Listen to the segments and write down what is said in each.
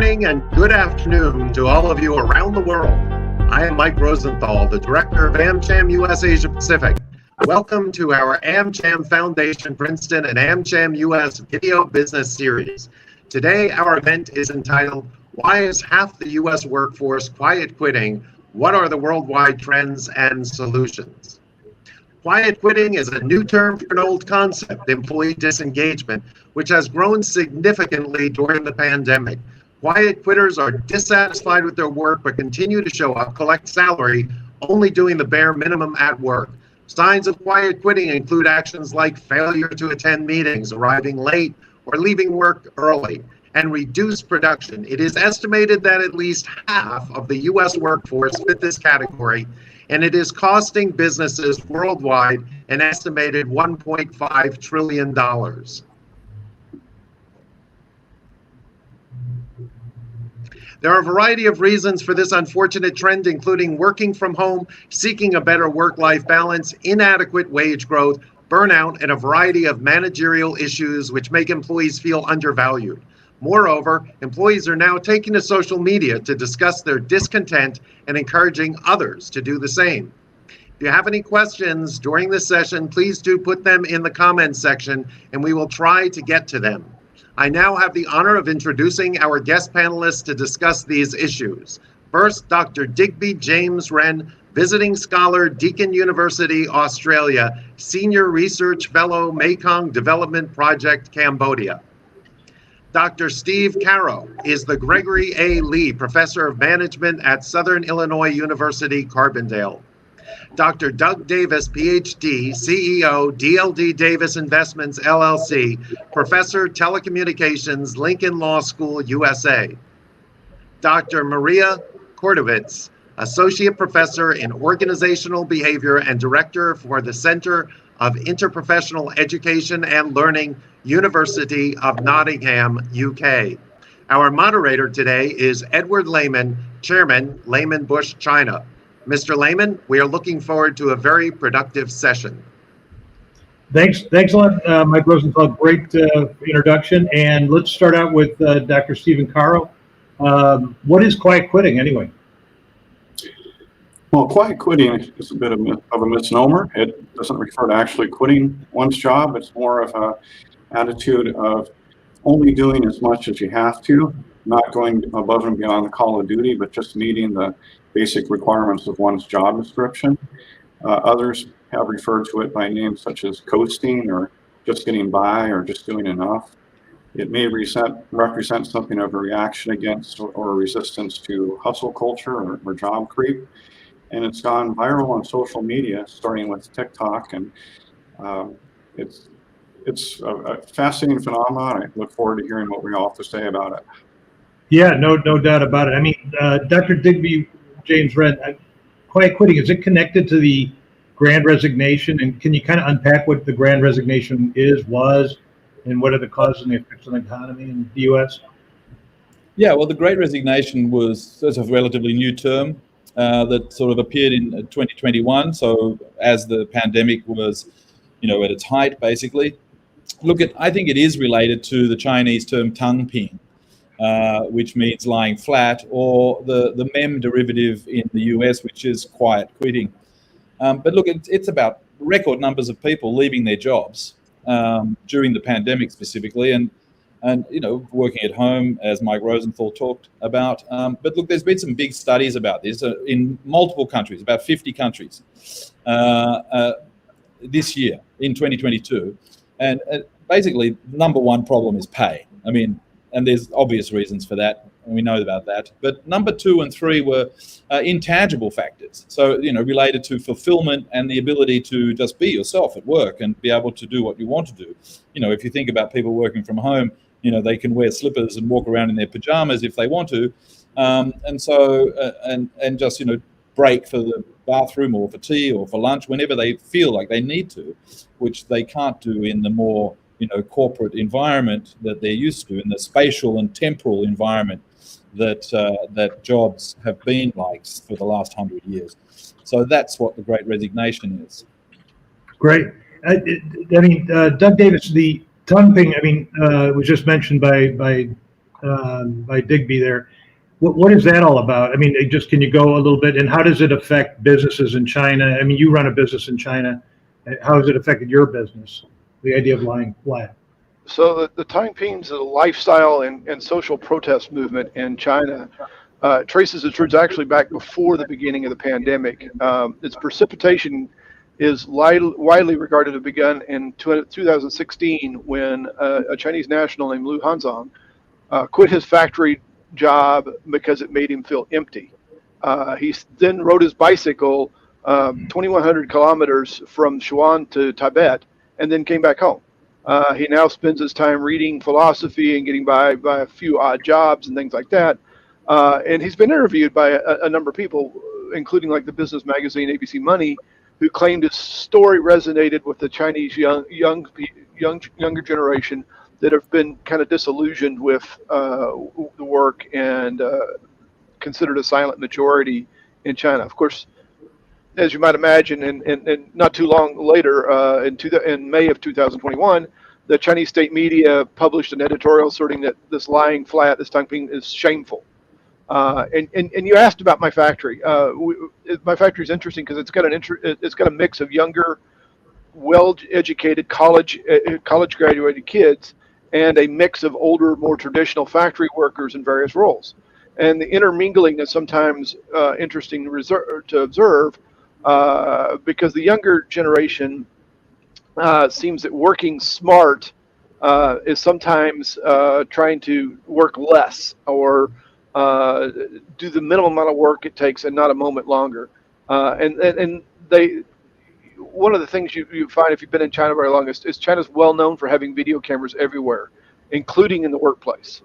Morning and good afternoon to all of you around the world. I am Mike Rosenthal, the director of AmCham US Asia Pacific. Welcome to our AmCham Foundation Princeton and AmCham US Video Business Series. Today, our event is entitled, Why is Half the US Workforce Quiet Quitting? What are the worldwide trends and solutions? Quiet quitting is a new term for an old concept, employee disengagement, which has grown significantly during the pandemic. Quiet quitters are dissatisfied with their work but continue to show up, collect salary, only doing the bare minimum at work. Signs of quiet quitting include actions like failure to attend meetings, arriving late, or leaving work early, and reduced production. It is estimated that at least half of the U.S. workforce fit this category, and it is costing businesses worldwide an estimated $1.5 trillion. There are a variety of reasons for this unfortunate trend, including working from home, seeking a better work-life balance, inadequate wage growth, burnout, and a variety of managerial issues which make employees feel undervalued. Moreover, employees are now taking to social media to discuss their discontent and encouraging others to do the same. If you have any questions during this session, please do put them in the comments section and we will try to get to them. I now have the honor of introducing our guest panelists to discuss these issues. First, Dr. Digby James Wren, visiting scholar, Deakin University, Australia, Senior Research Fellow, Mekong Development Project, Cambodia. Dr. Steve Caro is the Gregory A. Lee Professor of Management at Southern Illinois University, Carbondale. Dr. Doug Davis, PhD, CEO, DLD Davis Investments, LLC, Professor, Telecommunications, Lincoln Law School, USA. Dr. Maria Kordovitz, Associate Professor in Organizational Behavior and Director for the Center of Interprofessional Education and Learning, University of Nottingham, UK. Our moderator today is Edward Lehman, Chairman, Lehman Bush China. Mr. Lehman, we are looking forward to a very productive session. Thanks a lot, Mike Rosenthal. Great introduction. And let's start out with Dr. Stephen Caro. What is quiet quitting anyway? Well, quiet quitting is a bit of a misnomer. It doesn't refer to actually quitting one's job. It's more of an attitude of only doing as much as you have to, not going above and beyond the call of duty, but just meeting the basic requirements of one's job description. Others have referred to it by names such as coasting or just getting by or just doing enough. It may represent something of a reaction against or a resistance to hustle culture or job creep. And it's gone viral on social media, starting with TikTok, and it's a fascinating phenomenon. I look forward to hearing what we all have to say about it. Yeah, no doubt about it. I mean, Dr. Digby James Wren, quiet quitting, is it connected to the Grand Resignation? And can you kind of unpack what the Grand Resignation was, and what are the causes and the effects on the economy in the U.S.? Yeah, well, the Great Resignation was a relatively new term that sort of appeared in 2021. So as the pandemic was, at its height, basically. I think it is related to the Chinese term tangping, which means lying flat, or the mem derivative in the US, which is quiet quitting. But look, it's about record numbers of people leaving their jobs during the pandemic specifically, and working at home, as Mike Rosenthal talked about. But look, there's been some big studies about this in multiple countries, about 50 countries this year in 2022. And basically, number one problem is pay. I mean, and there's obvious reasons for that, and we know about that. But number 2 and 3 were intangible factors. So, related to fulfillment and the ability to just be yourself at work and be able to do what you want to do. If you think about people working from home, they can wear slippers and walk around in their pajamas if they want to. And just, break for the bathroom or for tea or for lunch whenever they feel like they need to, which they can't do in the more corporate environment that they're used to, in the spatial and temporal environment that jobs have been like for the last 100 years. So that's what the Great Resignation is. Great. Doug Davis, the tangping, was just mentioned by by Digby there. What is that all about? I mean, just can you go a little bit, and how does it affect businesses in China? I mean, you run a business in China. How has it affected your business? The idea of lying flat. So the Taiping is a lifestyle and social protest movement in China. Traces its roots actually back before the beginning of the pandemic. Its precipitation is widely regarded to have begun in 2016 when a Chinese national named Liu Hanzong quit his factory job because it made him feel empty. He then rode his bicycle 2,100 kilometers from Sichuan to Tibet and then came back home. He now spends his time reading philosophy and getting by a few odd jobs and things like that. And he's been interviewed by a number of people, including like the business magazine ABC Money, who claimed his story resonated with the Chinese younger generation that have been kind of disillusioned with the work and considered a silent majority in China. Of course, as you might imagine, and not too long later, in May of 2021, the Chinese state media published an editorial asserting that this lying flat, this Taiping, is shameful. And you asked about my factory. My factory is interesting because it's got a mix of younger, well-educated college graduated kids and a mix of older, more traditional factory workers in various roles. And the intermingling is sometimes interesting to observe because the younger generation seems that working smart is sometimes trying to work less or do the minimum amount of work it takes and not a moment longer. And they, one of the things you find if you've been in China very long is China's well known for having video cameras everywhere, including in the workplace.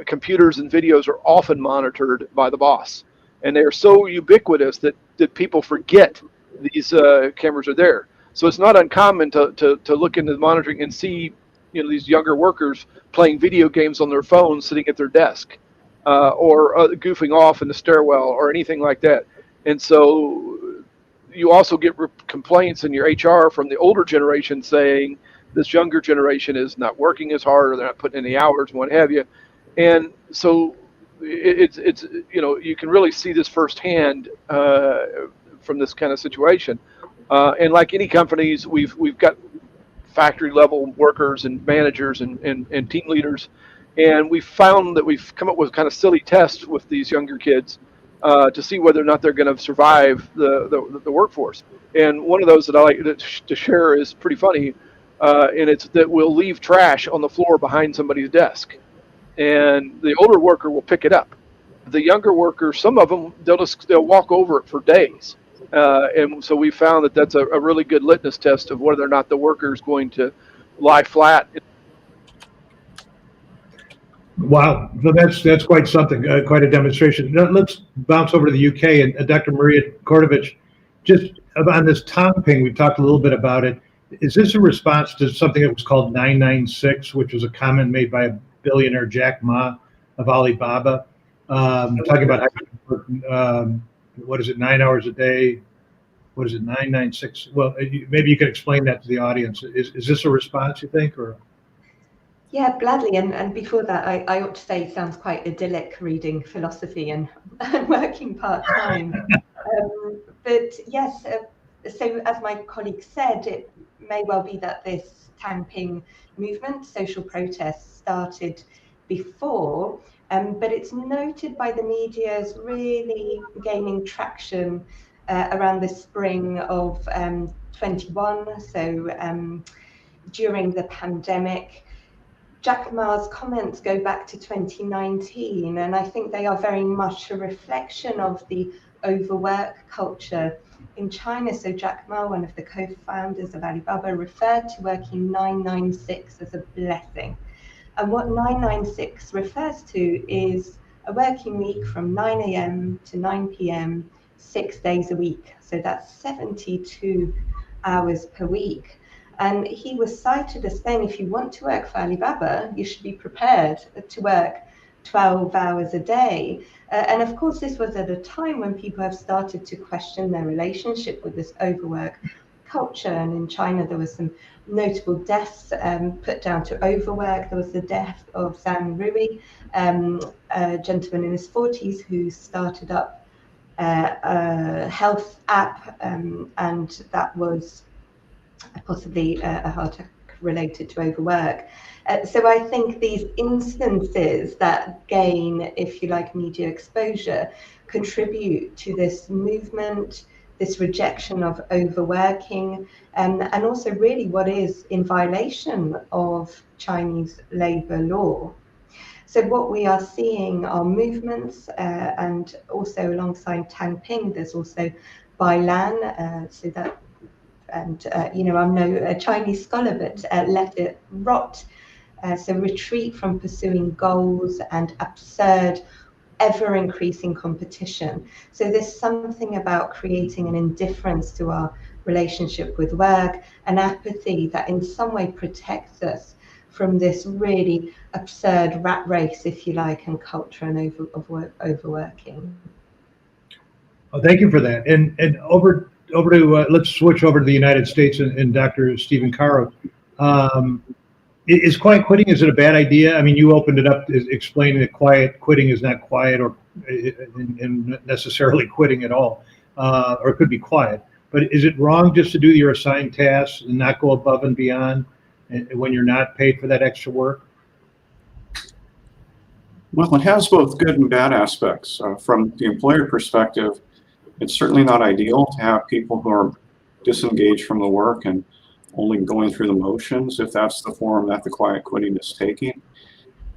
Computers and videos are often monitored by the boss, and they are so ubiquitous that people forget these cameras are there. So it's not uncommon to look into the monitoring and see, these younger workers playing video games on their phones, sitting at their desk, or goofing off in the stairwell, or anything like that. And so you also get complaints in your HR from the older generation saying this younger generation is not working as hard, or they're not putting in the hours, and what have you. And so it's you can really see this firsthand from this kind of situation. And like any companies, we've got factory level workers and managers and team leaders, and we found that we've come up with kind of silly tests with these younger kids to see whether or not they're going to survive the workforce. And one of those that I like to share is pretty funny, and it's that we'll leave trash on the floor behind somebody's desk, and the older worker will pick it up. The younger workers, some of them, they'll walk over it for days. And so we found that that's a really good litmus test of whether or not the worker is going to lie flat. Wow, so that's quite something, quite a demonstration. Now, let's bounce over to the UK and Dr. Maria Kordovich, just on this Taiping, we've talked a little bit about it. Is this a response to something that was called 996, which was a comment made by a billionaire, Jack Ma of Alibaba, talking about what is it, 9 hours a day? What is it, 996? Well, maybe you could explain that to the audience. Is this a response, you think, or? Yeah, gladly. And before that, I ought to say it sounds quite idyllic reading philosophy and working part-time. But yes, so as my colleague said, it may well be that this Taiping movement, social protest, started before, but it's noted by the media as really gaining traction around the spring of 21, so during the pandemic. Jack Ma's comments go back to 2019, and I think they are very much a reflection of the overwork culture in China. So Jack Ma, one of the co-founders of Alibaba, referred to working 996 as a blessing. And what 996 refers to is a working week from 9 a.m. to 9 p.m., 6 days a week. So that's 72 hours per week. And he was cited as saying, if you want to work for Alibaba, you should be prepared to work 12 hours a day. And of course, this was at a time when people have started to question their relationship with this overwork culture. And in China, there was some notable deaths put down to overwork. There was the death of Zhang Rui, a gentleman in his 40s who started up a health app, and that was possibly a heart attack related to overwork. So I think these instances that gain, if you like, media exposure contribute to this movement, this rejection of overworking, and also really what is in violation of Chinese labor law. So what we are seeing are movements, and also alongside Tangping, there's also Bailan, so that, and I'm no Chinese scholar, but let it rot. So retreat from pursuing goals and absurd, ever-increasing competition. So there's something about creating an indifference to our relationship with work, an apathy that in some way protects us from this really absurd rat race, if you like, and culture and overworking. Oh, thank you for that. And over to let's switch over to the United States and Dr. Stephen Caro. Is quiet quitting, is it a bad idea? I mean, you opened it up explaining that quiet quitting is not quiet or necessarily quitting at all, or it could be quiet. But is it wrong just to do your assigned tasks and not go above and beyond when you're not paid for that extra work? Well, it has both good and bad aspects. From the employer perspective, it's certainly not ideal to have people who are disengaged from the work and only going through the motions, if that's the form that the quiet quitting is taking.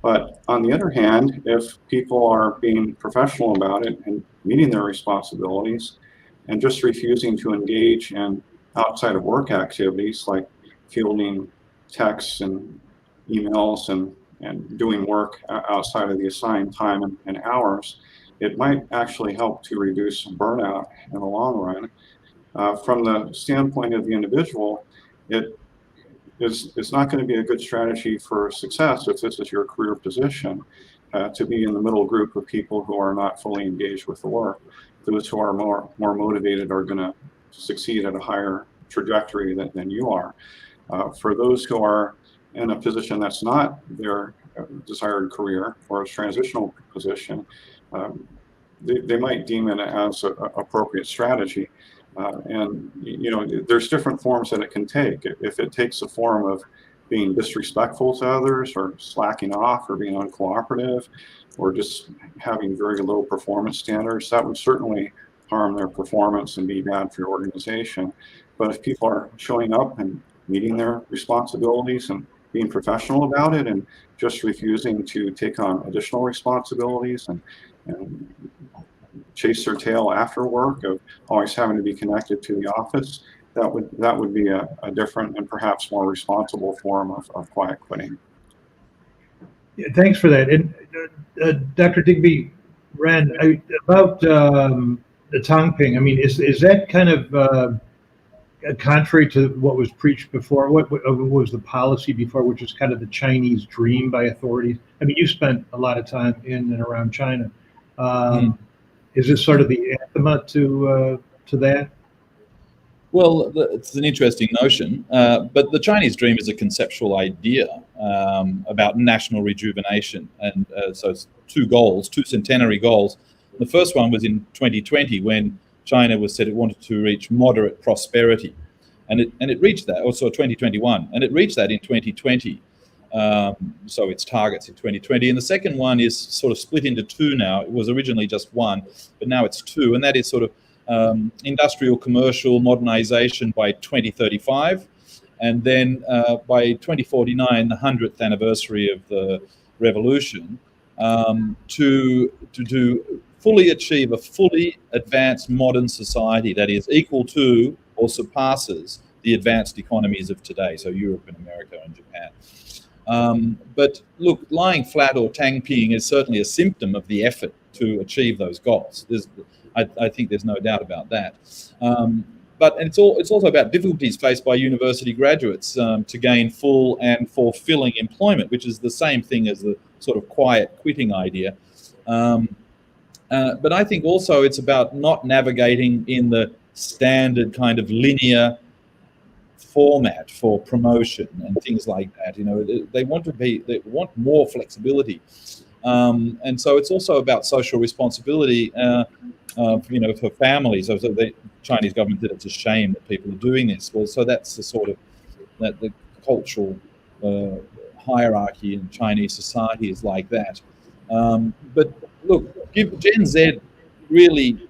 But on the other hand, if people are being professional about it and meeting their responsibilities and just refusing to engage in outside of work activities like fielding texts and emails and doing work outside of the assigned time and hours, it might actually help to reduce burnout in the long run. From the standpoint of the individual, it's not going to be a good strategy for success if this is your career position, to be in the middle group of people who are not fully engaged with the work. Those who are more motivated are going to succeed at a higher trajectory than you are. For those who are in a position that's not their desired career or a transitional position, they might deem it as an appropriate strategy. And there's different forms that it can take. If it takes the form of being disrespectful to others or slacking off or being uncooperative or just having very low performance standards, that would certainly harm their performance and be bad for your organization. But if people are showing up and meeting their responsibilities and being professional about it and just refusing to take on additional responsibilities and chase their tail after work of always having to be connected to the office, that would be a different and perhaps more responsible form of quiet quitting. Yeah, thanks for that. And Dr. Digby Ren, about the Tongping, I mean, is that kind of contrary to what was preached before? What was the policy before, which is kind of the Chinese dream by authorities? I mean, you spent a lot of time in and around China. Is this sort of the anathema to that? Well, it's an interesting notion, but the Chinese dream is a conceptual idea about national rejuvenation. And so it's two centenary goals. The first one was in 2020 when China was said it wanted to reach moderate prosperity. And it reached that, also 2021, and it reached that in 2020. So its targets in 2020. And the second one is sort of split into two now. It was originally just one, but now it's two. And that is sort of industrial commercial modernization by 2035. And then by 2049, the 100th anniversary of the revolution, to fully achieve a fully advanced modern society that is equal to or surpasses the advanced economies of today, so Europe and America and Japan. But look, lying flat or tangping is certainly a symptom of the effort to achieve those goals. I think there's no doubt about that. But it's also about difficulties faced by university graduates to gain full and fulfilling employment, which is the same thing as the sort of quiet quitting idea. But I think also it's about not navigating in the standard kind of linear format for promotion and things like that. They want more flexibility, and so it's also about social responsibility. For families. So the Chinese government said it's a shame that people are doing this. Well, so that's the sort of the cultural hierarchy in Chinese society is like that. But look, Gen Z really,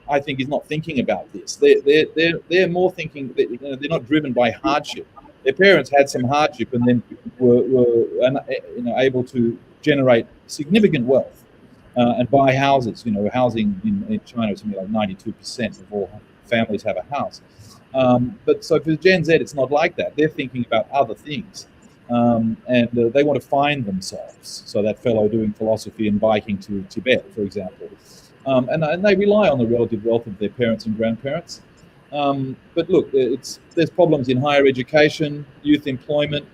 I think, is not thinking about this. They're more thinking that they're not driven by hardship. Their parents had some hardship and then were able to generate significant wealth and buy houses. Housing in China is something like 92% of all families have a house. But so for Gen Z, it's not like that. They're thinking about other things. And they want to find themselves. So that fellow doing philosophy and biking to Tibet, for example. And they rely on the relative wealth of their parents and grandparents. But look, there's problems in higher education, youth employment.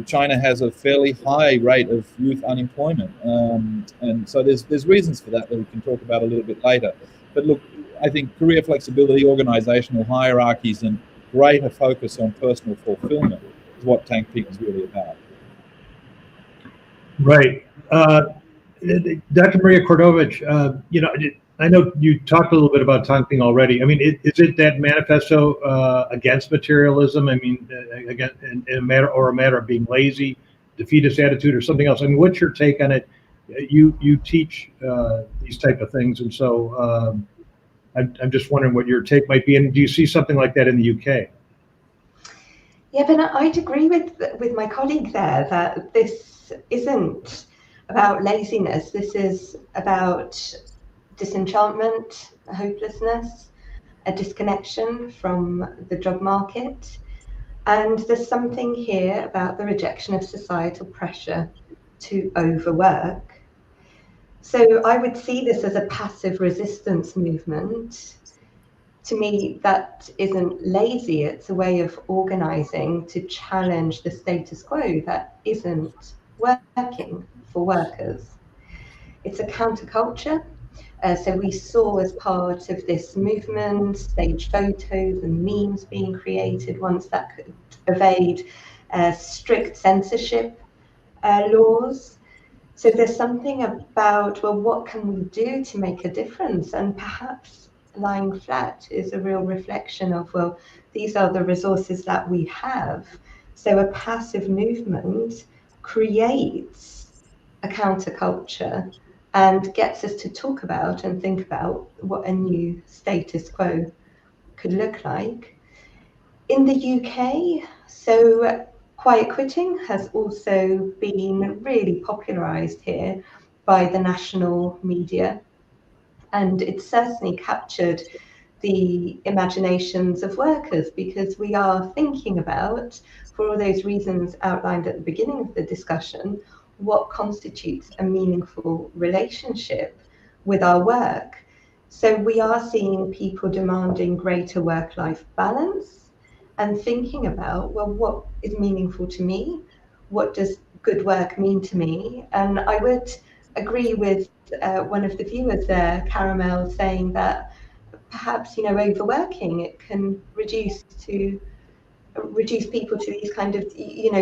China has a fairly high rate of youth unemployment. And so there's reasons for that we can talk about a little bit later. But look, I think career flexibility, organizational hierarchies, and greater focus on personal fulfillment is what Tangping is really about. Right. Dr. Maria Kordovich, I know you talked a little bit about Tangping already. I mean, is it that manifesto against materialism? I mean, again, in a matter of being lazy, defeatist attitude, or something else? I mean, what's your take on it? You teach these type of things, and so I'm just wondering what your take might be. And do you see something like that in the UK? Yeah, but I'd agree with my colleague there that this isn't about laziness. This is about disenchantment, hopelessness, a disconnection from the job market. And there's something here about the rejection of societal pressure to overwork. So I would see this as a passive resistance movement. To me, that isn't lazy. It's a way of organizing to challenge the status quo that isn't working for workers. It's a counterculture. So we saw as part of this movement, stage photos and memes being created once that could evade strict censorship laws. So there's something about, well, what can we do to make a difference? And perhaps lying flat is a real reflection of, well, these are the resources that we have. So a passive movement creates a counterculture and gets us to talk about and think about what a new status quo could look like. In the UK, so quiet quitting has also been really popularised here by the national media, and it's certainly captured the imaginations of workers, because we are thinking about, for all those reasons outlined at the beginning of the discussion, what constitutes a meaningful relationship with our work. So we are seeing people demanding greater work-life balance and thinking about, well, what is meaningful to me? What does good work mean to me? And I would agree with one of the viewers there, Caramel, saying that perhaps, overworking, it can reduce people to these kind of,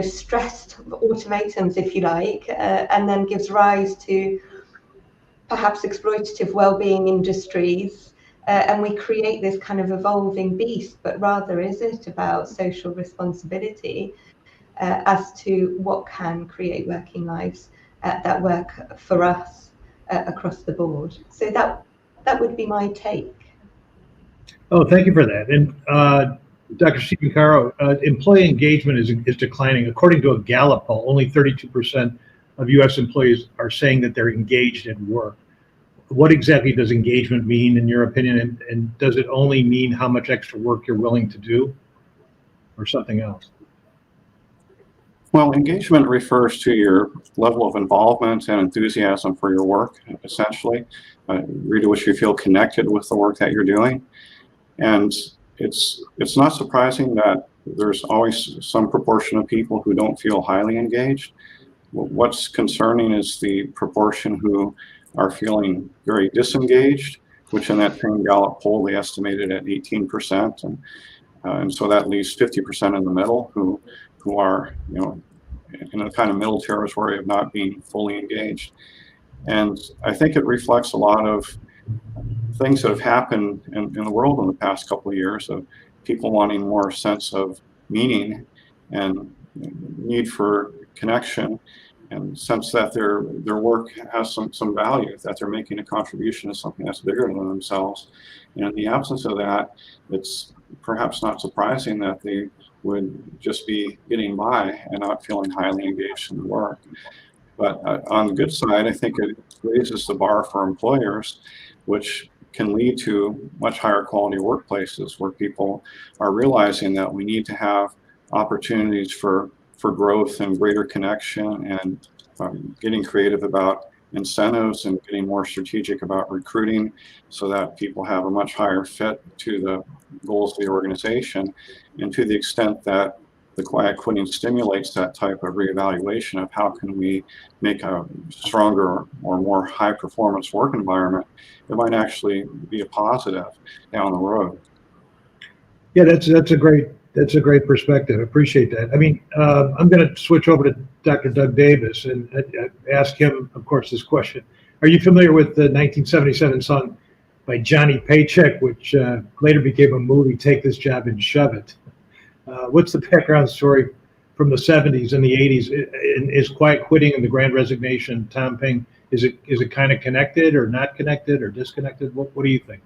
stressed automatons, if you like, and then gives rise to perhaps exploitative well-being industries. And we create this kind of evolving beast, but rather is it about social responsibility as to what can create working lives that work for us across the board? So that would be my take. Oh, thank you for that. And Dr. Stephen Caro, employee engagement is declining. According to a Gallup poll, only 32% of U.S. employees are saying that they're engaged at work. What exactly does engagement mean, in your opinion? And does it only mean how much extra work you're willing to do, or something else? Well, engagement refers to your level of involvement and enthusiasm for your work, essentially, degree to which you feel connected with the work that you're doing. And it's not surprising that there's always some proportion of people who don't feel highly engaged. What's concerning is the proportion who are feeling very disengaged, which in that same Gallup poll they estimated at 18%. And and so that leaves 50% in the middle who are, in a kind of middle territory of not being fully engaged. And I think it reflects a lot of things that have happened in the world in the past couple of years, of people wanting more sense of meaning and need for connection, and sense that their work has some value, that they're making a contribution to something that's bigger than themselves. And in the absence of that, it's perhaps not surprising that they would just be getting by and not feeling highly engaged in the work. But on the good side, I think it raises the bar for employers, which can lead to much higher quality workplaces where people are realizing that we need to have opportunities for growth and greater connection, and getting creative about incentives and getting more strategic about recruiting so that people have a much higher fit to the goals of the organization. And to the extent that the quiet quitting stimulates that type of reevaluation of how can we make a stronger or more high performance work environment, it might actually be a positive down the road. Yeah, that's a great perspective. I appreciate that. I mean, I'm going to switch over to Dr. Doug Davis and ask him, of course, this question. Are you familiar with the 1977 song by Johnny Paycheck, which later became a movie, Take This Job and Shove It? What's the background story from the 70s and the 80s? Is quiet quitting and the Grand Resignation, Tom Ping, is it kind of connected or not connected or disconnected? What do you think?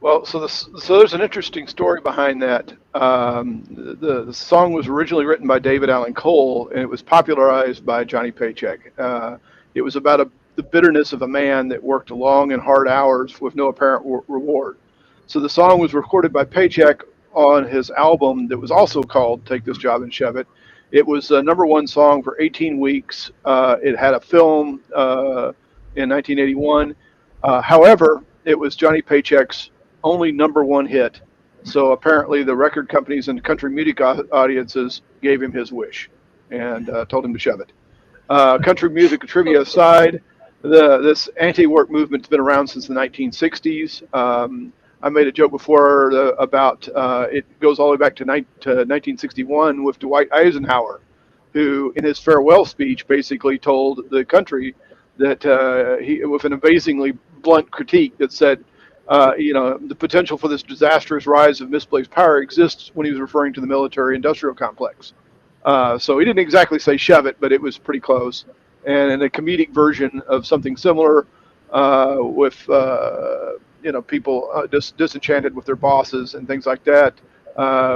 Well, so there's an interesting story behind that. The song was originally written by David Allan Cole, and it was popularized by Johnny Paycheck. It was about the bitterness of a man that worked long and hard hours with no apparent reward. So the song was recorded by Paycheck on his album that was also called Take This Job and Shove It. It was a #1 song for 18 weeks. It had a film in 1981. However, it was Johnny Paycheck's only #1 hit. So apparently the record companies and country music audiences gave him his wish and told him to shove it. Country music trivia aside, this anti-work movement's been around since the 1960s. I made a joke before about it goes all the way back to 1961 with Dwight Eisenhower, who in his farewell speech basically told the country that he, with an amazingly blunt critique that said, the potential for this disastrous rise of misplaced power exists, when he was referring to the military-industrial complex. So he didn't exactly say shove it, but it was pretty close. And in a comedic version of something similar, with people disenchanted with their bosses and things like that.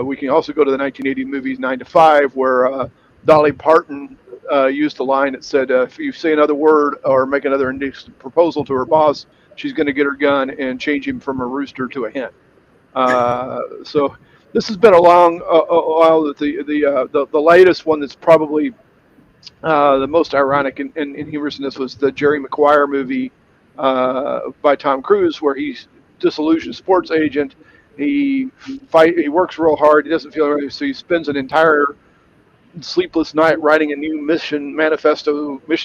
We can also go to the 1980 movies 9 to 5, where Dolly Parton used a line that said, if you say another word or make another proposal to her boss, she's going to get her gun and change him from a rooster to a hen. So this has been a long while. The latest one that's probably the most ironic and humorous in this was the Jerry Maguire movie by Tom Cruise, where he's disillusioned sports agent. He works real hard. He doesn't feel ready, so he spends an entire sleepless night writing a new mission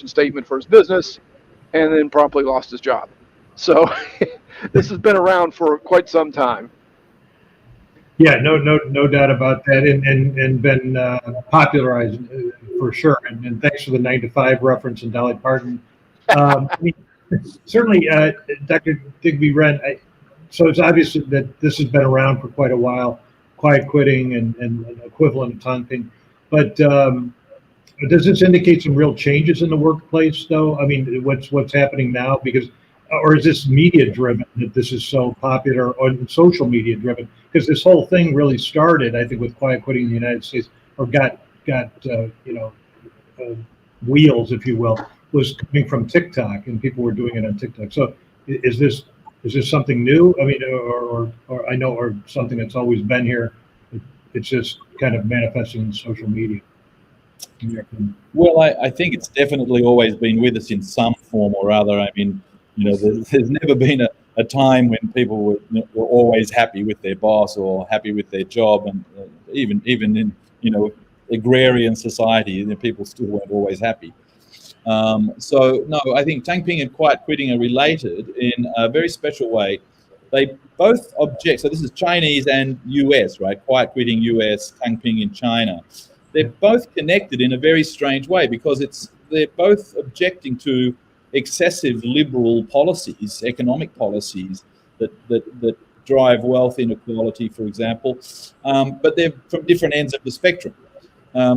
statement for his business, and then promptly lost his job. So this has been around for quite some time. Yeah, no doubt about that, and been popularized for sure. And thanks for the 9 to 5 reference and Dolly Parton. Certainly, Dr. Digby Wren. So it's obvious that this has been around for quite a while, quiet quitting and equivalent of taunting. But does this indicate some real changes in the workplace, though? I mean, what's happening now? Or is this media driven that this is so popular, or social media driven? Because this whole thing really started, I think, with quiet quitting in the United States, or got wheels, if you will, was coming from TikTok, and people were doing it on TikTok. So is this something new? I mean, or I know, or something that's always been here? It's just kind of manifesting in social media. Well, I think it's definitely always been with us in some form or other. I mean, there's never been a time when people were always happy with their boss or happy with their job, and even in agrarian society, people still weren't always happy. So no, I think tamping and quiet quitting are related in a very special way. they both object. So this is Chinese and US, right? Quiet quitting US, Tangping in China. They're both connected in a very strange way because they're both objecting to excessive liberal policies, economic policies that drive wealth inequality, for example. But they're from different ends of the spectrum.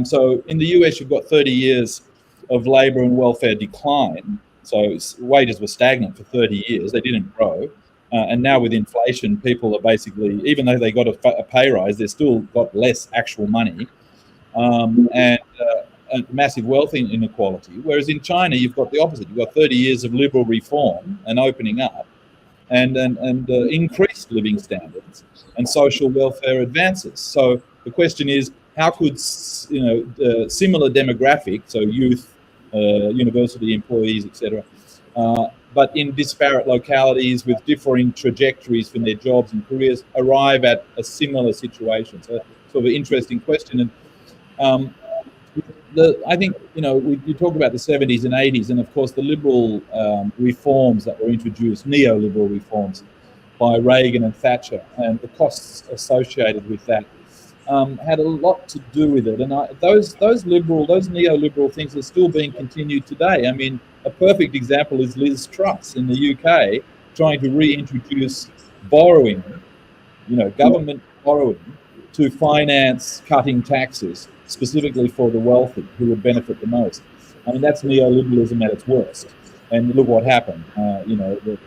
So in the US, you've got 30 years of labor and welfare decline. So wages were stagnant for 30 years. They didn't grow. And now with inflation, people are basically, even though they got a pay rise, they've still got less actual money. And massive wealth inequality. Whereas in China, you've got the opposite. You've got 30 years of liberal reform and opening up and increased living standards and social welfare advances. So the question is, how could similar demographic, so youth, university employees, etc., but in disparate localities with differing trajectories from their jobs and careers, arrive at a similar situation? So sort of an interesting question. And I think, you talk about the 70s and 80s, and of course the liberal reforms that were introduced, neoliberal reforms by Reagan and Thatcher, and the costs associated with that had a lot to do with it. And those neoliberal things are still being continued today. I mean, a perfect example is Liz Truss in the UK trying to reintroduce borrowing, government borrowing to finance cutting taxes, specifically for the wealthy who would benefit the most. I mean, that's neoliberalism at its worst. And look what happened. The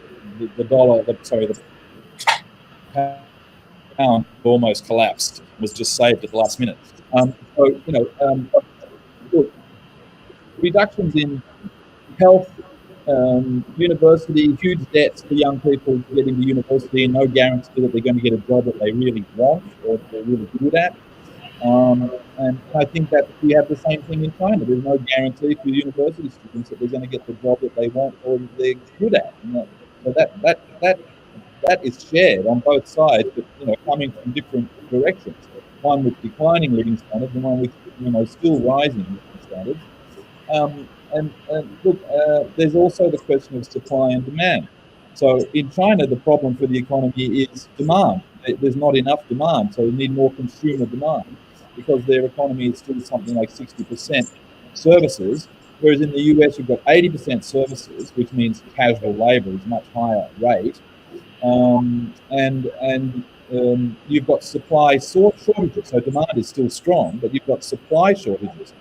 pound almost collapsed, was just saved at the last minute. Look, reductions in health, university, huge debts for young people to get into university, and no guarantee that they're going to get a job that they really want or they're really good at. And I think that we have the same thing in China. There's no guarantee for university students that they're going to get the job that they want or that they're good at. So that is shared on both sides, but coming from different directions. One with declining living standards, and one with still rising living standards. And look, there's also the question of supply and demand. So in China, the problem for the economy is demand. There's not enough demand, so you need more consumer demand, because their economy is still something like 60% services, whereas in the US you've got 80% services, which means casual labour is a much higher rate, and you've got supply shortages. So demand is still strong, but you've got supply shortages.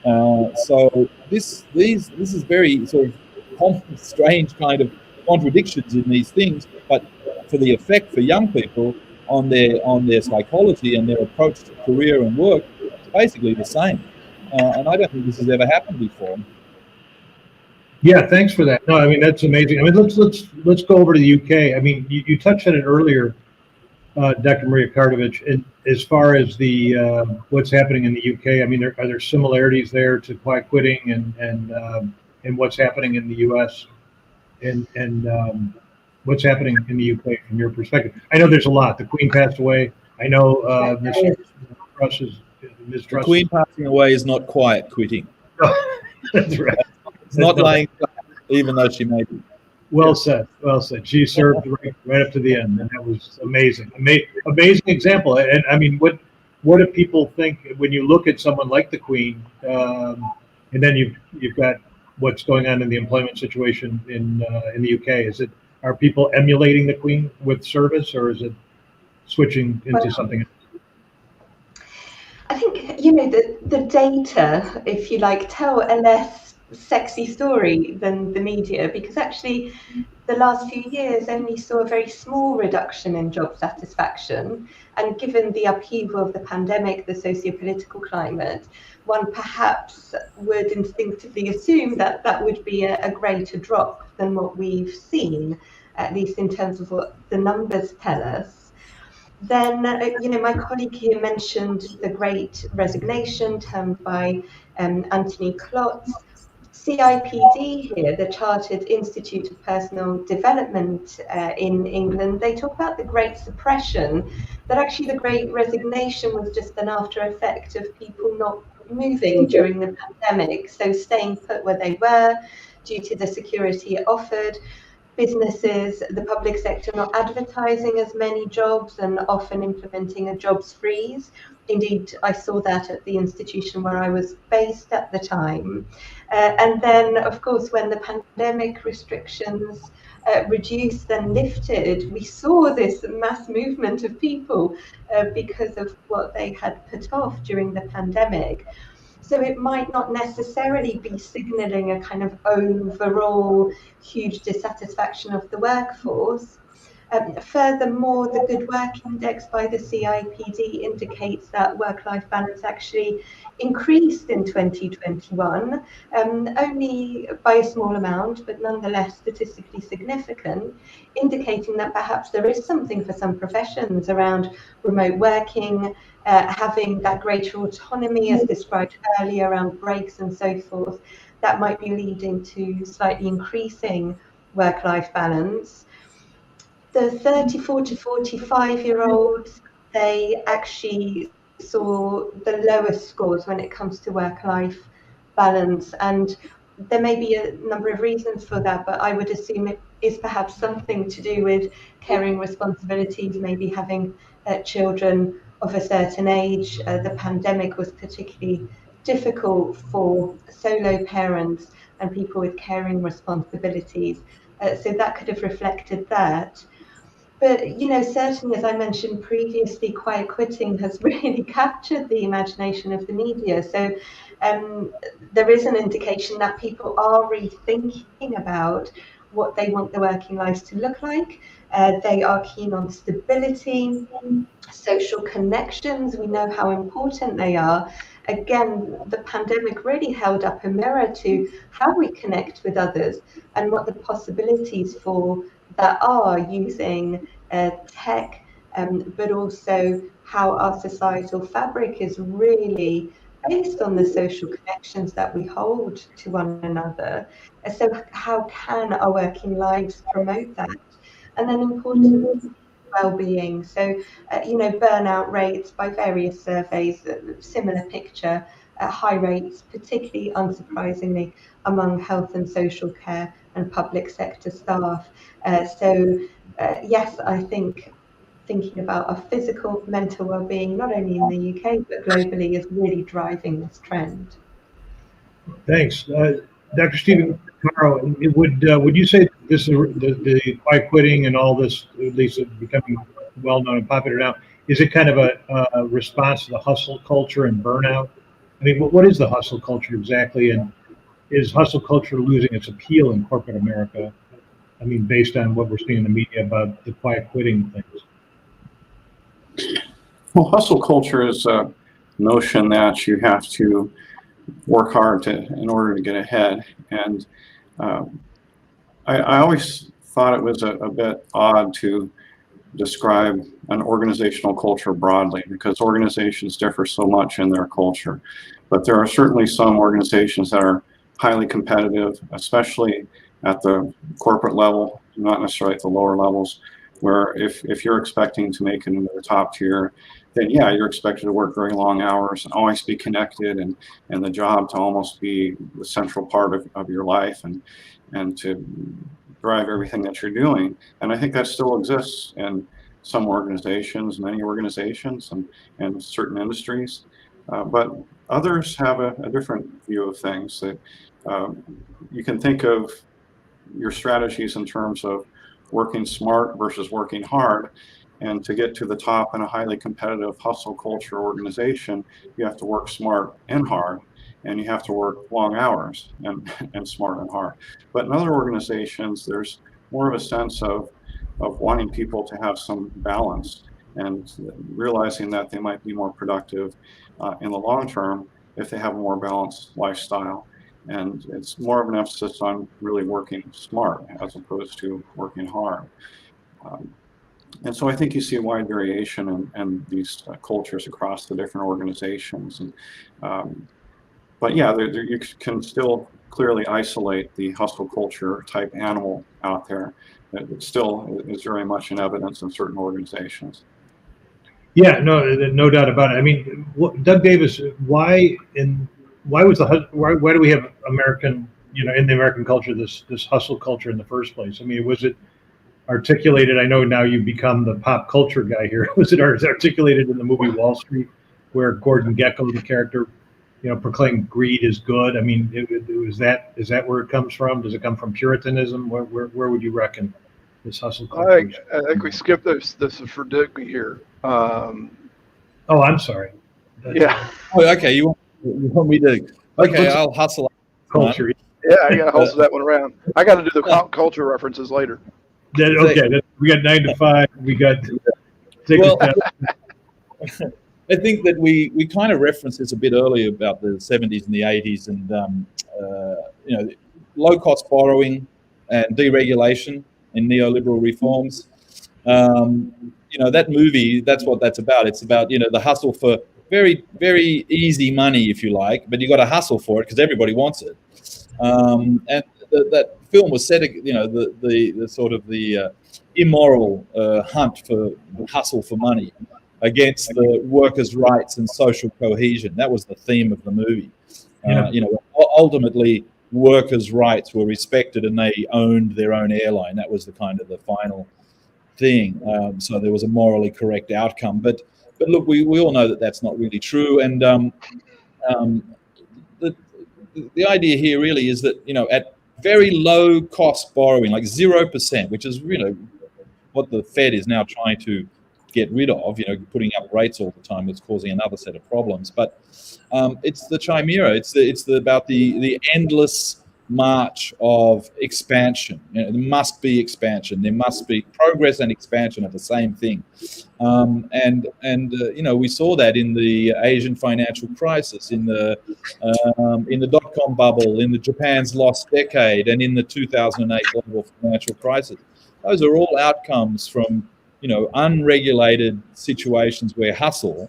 So this is very sort of strange kind of contradictions in these things, but for the effect for young people on their psychology and their approach to career and work, it's basically the same. And I don't think this has ever happened before. Yeah, thanks for that. No, I mean, that's amazing. I mean, let's go over to the UK. I mean, you touched on it earlier, Dr. Maria Kardovic, and as far as the what's happening in the UK. I mean, are there similarities there to quiet quitting and what's happening in the US and what's happening in the UK from your perspective? I know there's a lot. The Queen passed away. I know Ms. Truss. The Queen passing away is not quiet quitting. That's right. It's not lying flat, even though she may be. Well said. Well said. She served right up to the end, and that was amazing. Amazing example. And I mean, what do people think when you look at someone like the Queen, and then you've got what's going on in the employment situation in the UK? Are people emulating the Queen with service, or is it switching into something else? I think the data, if you like, tell a less sexy story than the media, because actually the last few years only saw a very small reduction in job satisfaction, and given the upheaval of the pandemic, the socio-political climate, one perhaps would instinctively assume that that would be a greater drop than what we've seen, at least in terms of what the numbers tell us. Then, my colleague here mentioned the Great Resignation, termed by Anthony Klotz. CIPD here, the Chartered Institute of Personal Development in England, they talk about the Great Suppression, that actually the Great Resignation was just an after effect of people not moving during the pandemic, so staying put where they were due to the security it offered. businesses, the public sector not advertising as many jobs and often implementing a jobs freeze. Indeed, I saw that at the institution where I was based at the time. And then, of course, when the pandemic restrictions reduced and lifted, we saw this mass movement of people because of what they had put off during the pandemic. So it might not necessarily be signaling a kind of overall huge dissatisfaction of the workforce. Furthermore, the Good Work Index by the CIPD indicates that work-life balance actually increased in 2021, only by a small amount, but nonetheless statistically significant, indicating that perhaps there is something for some professions around remote working, having that greater autonomy as described earlier around breaks and so forth, that might be leading to slightly increasing work-life balance. The 34 to 45-year-olds, they actually saw the lowest scores when it comes to work-life balance. And there may be a number of reasons for that, but I would assume it is perhaps something to do with caring responsibilities, maybe having children of a certain age. The pandemic was particularly difficult for solo parents and people with caring responsibilities. So that could have reflected that. But, certainly, as I mentioned previously, quiet quitting has really captured the imagination of the media. So there is an indication that people are rethinking about what they want the working lives to look like. They are keen on stability, social connections. We know how important they are. Again, the pandemic really held up a mirror to how we connect with others and what the possibilities for that are using tech, but also how our societal fabric is really based on the social connections that we hold to one another. So how can our working lives promote that? And then importantly, well-being. So, burnout rates by various surveys, similar picture, high rates, particularly unsurprisingly among health and social care and public sector staff. Yes, I think thinking about our physical, mental well-being, not only in the UK, but globally, is really driving this trend. Thanks. Dr. Stephen Caro, would you say this the quiet quitting and all this, at least becoming well known and popular now, is it kind of a response to the hustle culture and burnout? I mean, what is the hustle culture exactly, and is hustle culture losing its appeal in corporate America? I mean, based on what we're seeing in the media about the quiet quitting things. Well, hustle culture is a notion that you have to work hard in order to get ahead. And I always thought it was a bit odd to describe an organizational culture broadly, because organizations differ so much in their culture. But there are certainly some organizations that are highly competitive, especially at the corporate level, not necessarily at the lower levels, where if you're expecting to make it into the top tier, then yeah, you're expected to work very long hours and always be connected, and the job to almost be the central part of your life, and to drive everything that you're doing. And I think that still exists in some organizations, many organizations, and certain industries. But others have a different view of things. That you can think of your strategies in terms of working smart versus working hard. And to get to the top in a highly competitive hustle culture organization, you have to work smart and hard, and you have to work long hours and smart and hard. But in other organizations, there's more of a sense of wanting people to have some balance, and realizing that they might be more productive in the long term if they have a more balanced lifestyle. And it's more of an emphasis on really working smart as opposed to working hard. And so I think you see a wide variation in these cultures across the different organizations. But yeah, you can still clearly isolate the hustle culture type animal out there. It still is very much in evidence in certain organizations. Yeah, no doubt about it. I mean, Doug Davis, why do we have American in the American culture, this hustle culture in the first place? I mean, was it articulated? I know now you've become the pop culture guy here. Was it articulated in the movie Wall Street, where Gordon Gekko, the character, proclaimed greed is good? I mean, is that where it comes from? Does it come from Puritanism? Where would you reckon this hustle culture? I think we skipped this. This is for Digby here. Oh, I'm sorry. Yeah. Oh, okay. You want me to? Okay, I'll hustle. Culture. Yeah, I got to hustle that one around. I got to do the pop culture references later. Okay, we got 9 to 5. We got. I think that we kind of referenced this a bit earlier about the 70s and the 80s, and low cost borrowing and deregulation and neoliberal reforms. That movie, that's what that's about. It's about the hustle for very, very easy money, if you like, but you got to hustle for it because everybody wants it. And that film was set, the sort of the immoral hunt for hustle for money against the workers' rights and social cohesion. That was the theme of the movie. Ultimately, workers' rights were respected and they owned their own airline. That was the kind of the final thing. So there was a morally correct outcome. But look, we all know that that's not really true. And the idea here really is that, at very low cost borrowing, like 0%, which is, what the Fed is now trying to get rid of, putting up rates all the time, that's causing another set of problems. But it's the chimera. It's about the endless march of expansion. There must be expansion. There must be progress and expansion of the same thing. We saw that in the Asian financial crisis, in the dot-com bubble, in the Japan's lost decade, and in the 2008 global financial crisis. Those are all outcomes from unregulated situations where hustle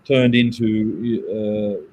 turned into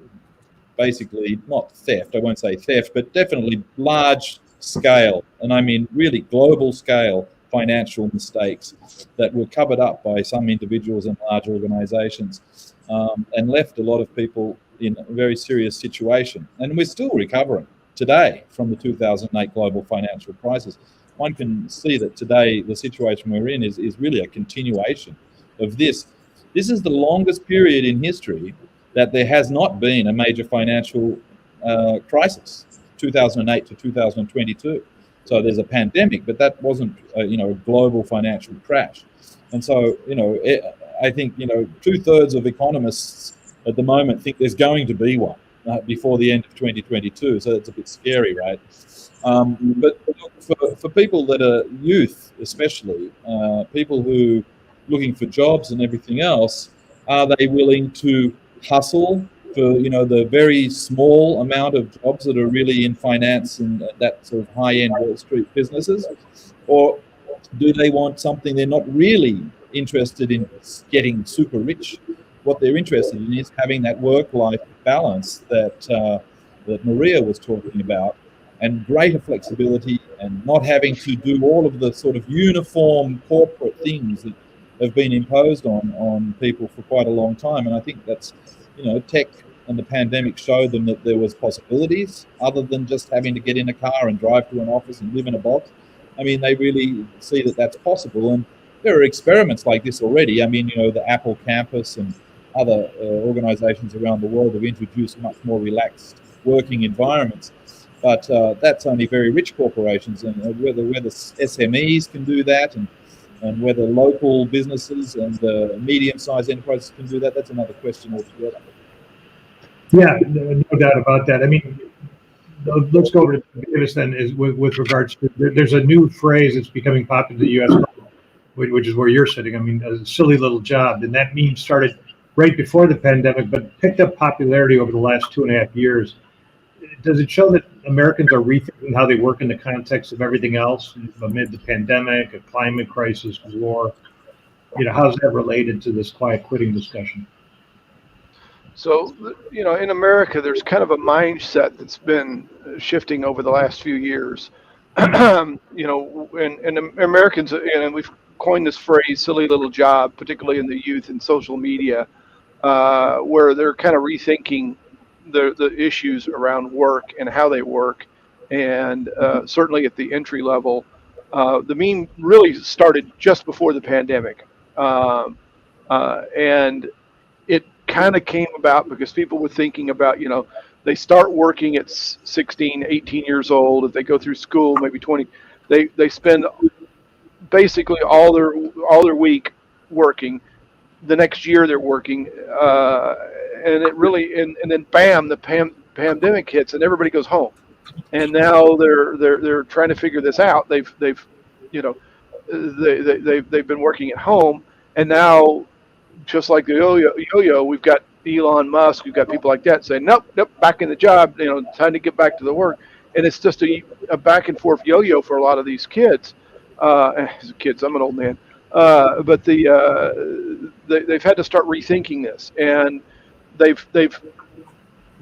basically not theft. I won't say theft, but definitely large scale, and I mean really global scale financial mistakes that were covered up by some individuals and large organizations, and left a lot of people in a very serious situation. And we're still recovering today from the 2008 global financial crisis. One can see that today the situation we're in is really a continuation of this. This is the longest period in history that there has not been a major financial crisis, 2008 to 2022. So there's a pandemic, but that wasn't a global financial crash. And so, I think, 2/3 of economists at the moment think there's going to be one before the end of 2022. So that's a bit scary, right? But for people that are youth, especially people who are looking for jobs and everything else, are they willing to hustle for the very small amount of jobs that are really in finance and that sort of high-end Wall Street businesses, or do they want something they're not really interested in getting super rich? What they're interested in is having that work-life balance that Maria was talking about, and greater flexibility, and not having to do all of the sort of uniform corporate things that have been imposed on people for quite a long time. And I think that's, tech and the pandemic showed them that there was possibilities other than just having to get in a car and drive to an office and live in a box. I mean, they really see that that's possible. And there are experiments like this already. I mean, the Apple campus and other organizations around the world have introduced much more relaxed working environments. But that's only very rich corporations, and whether SMEs can do that, and whether local businesses and medium-sized enterprises can do that, that's another question altogether. Yeah, no doubt about that. I mean, let's go over to Davis then. With regards to, there's a new phrase that's becoming popular in the U.S., which is where you're sitting. I mean, a silly little job, and that meme started right before the pandemic, but picked up popularity over the last 2.5 years. Does it show that Americans are rethinking how they work in the context of everything else amid the pandemic, a climate crisis, war? How's that related to this quiet quitting discussion? So, in America, there's kind of a mindset that's been shifting over the last few years. And Americans, and we've coined this phrase, silly little job, particularly in the youth and social media, where they're kind of rethinking the issues around work and how they work, and certainly at the entry level. The meme really started just before the pandemic, and it kind of came about because people were thinking about, they start working at 16, 18 years old. If they go through school, maybe 20, they spend basically all their week working. The next year they're working, and it really, and then bam, the pandemic hits and everybody goes home. And now they're trying to figure this out. You know, they've been working at home, and now, just like the yo-yo, we've got Elon Musk, we've got people like that saying, nope, back in the job, time to get back to the work. And it's just a back and forth yo-yo for a lot of these kids. Kids, I'm an old man. But they've had to start rethinking this, and they've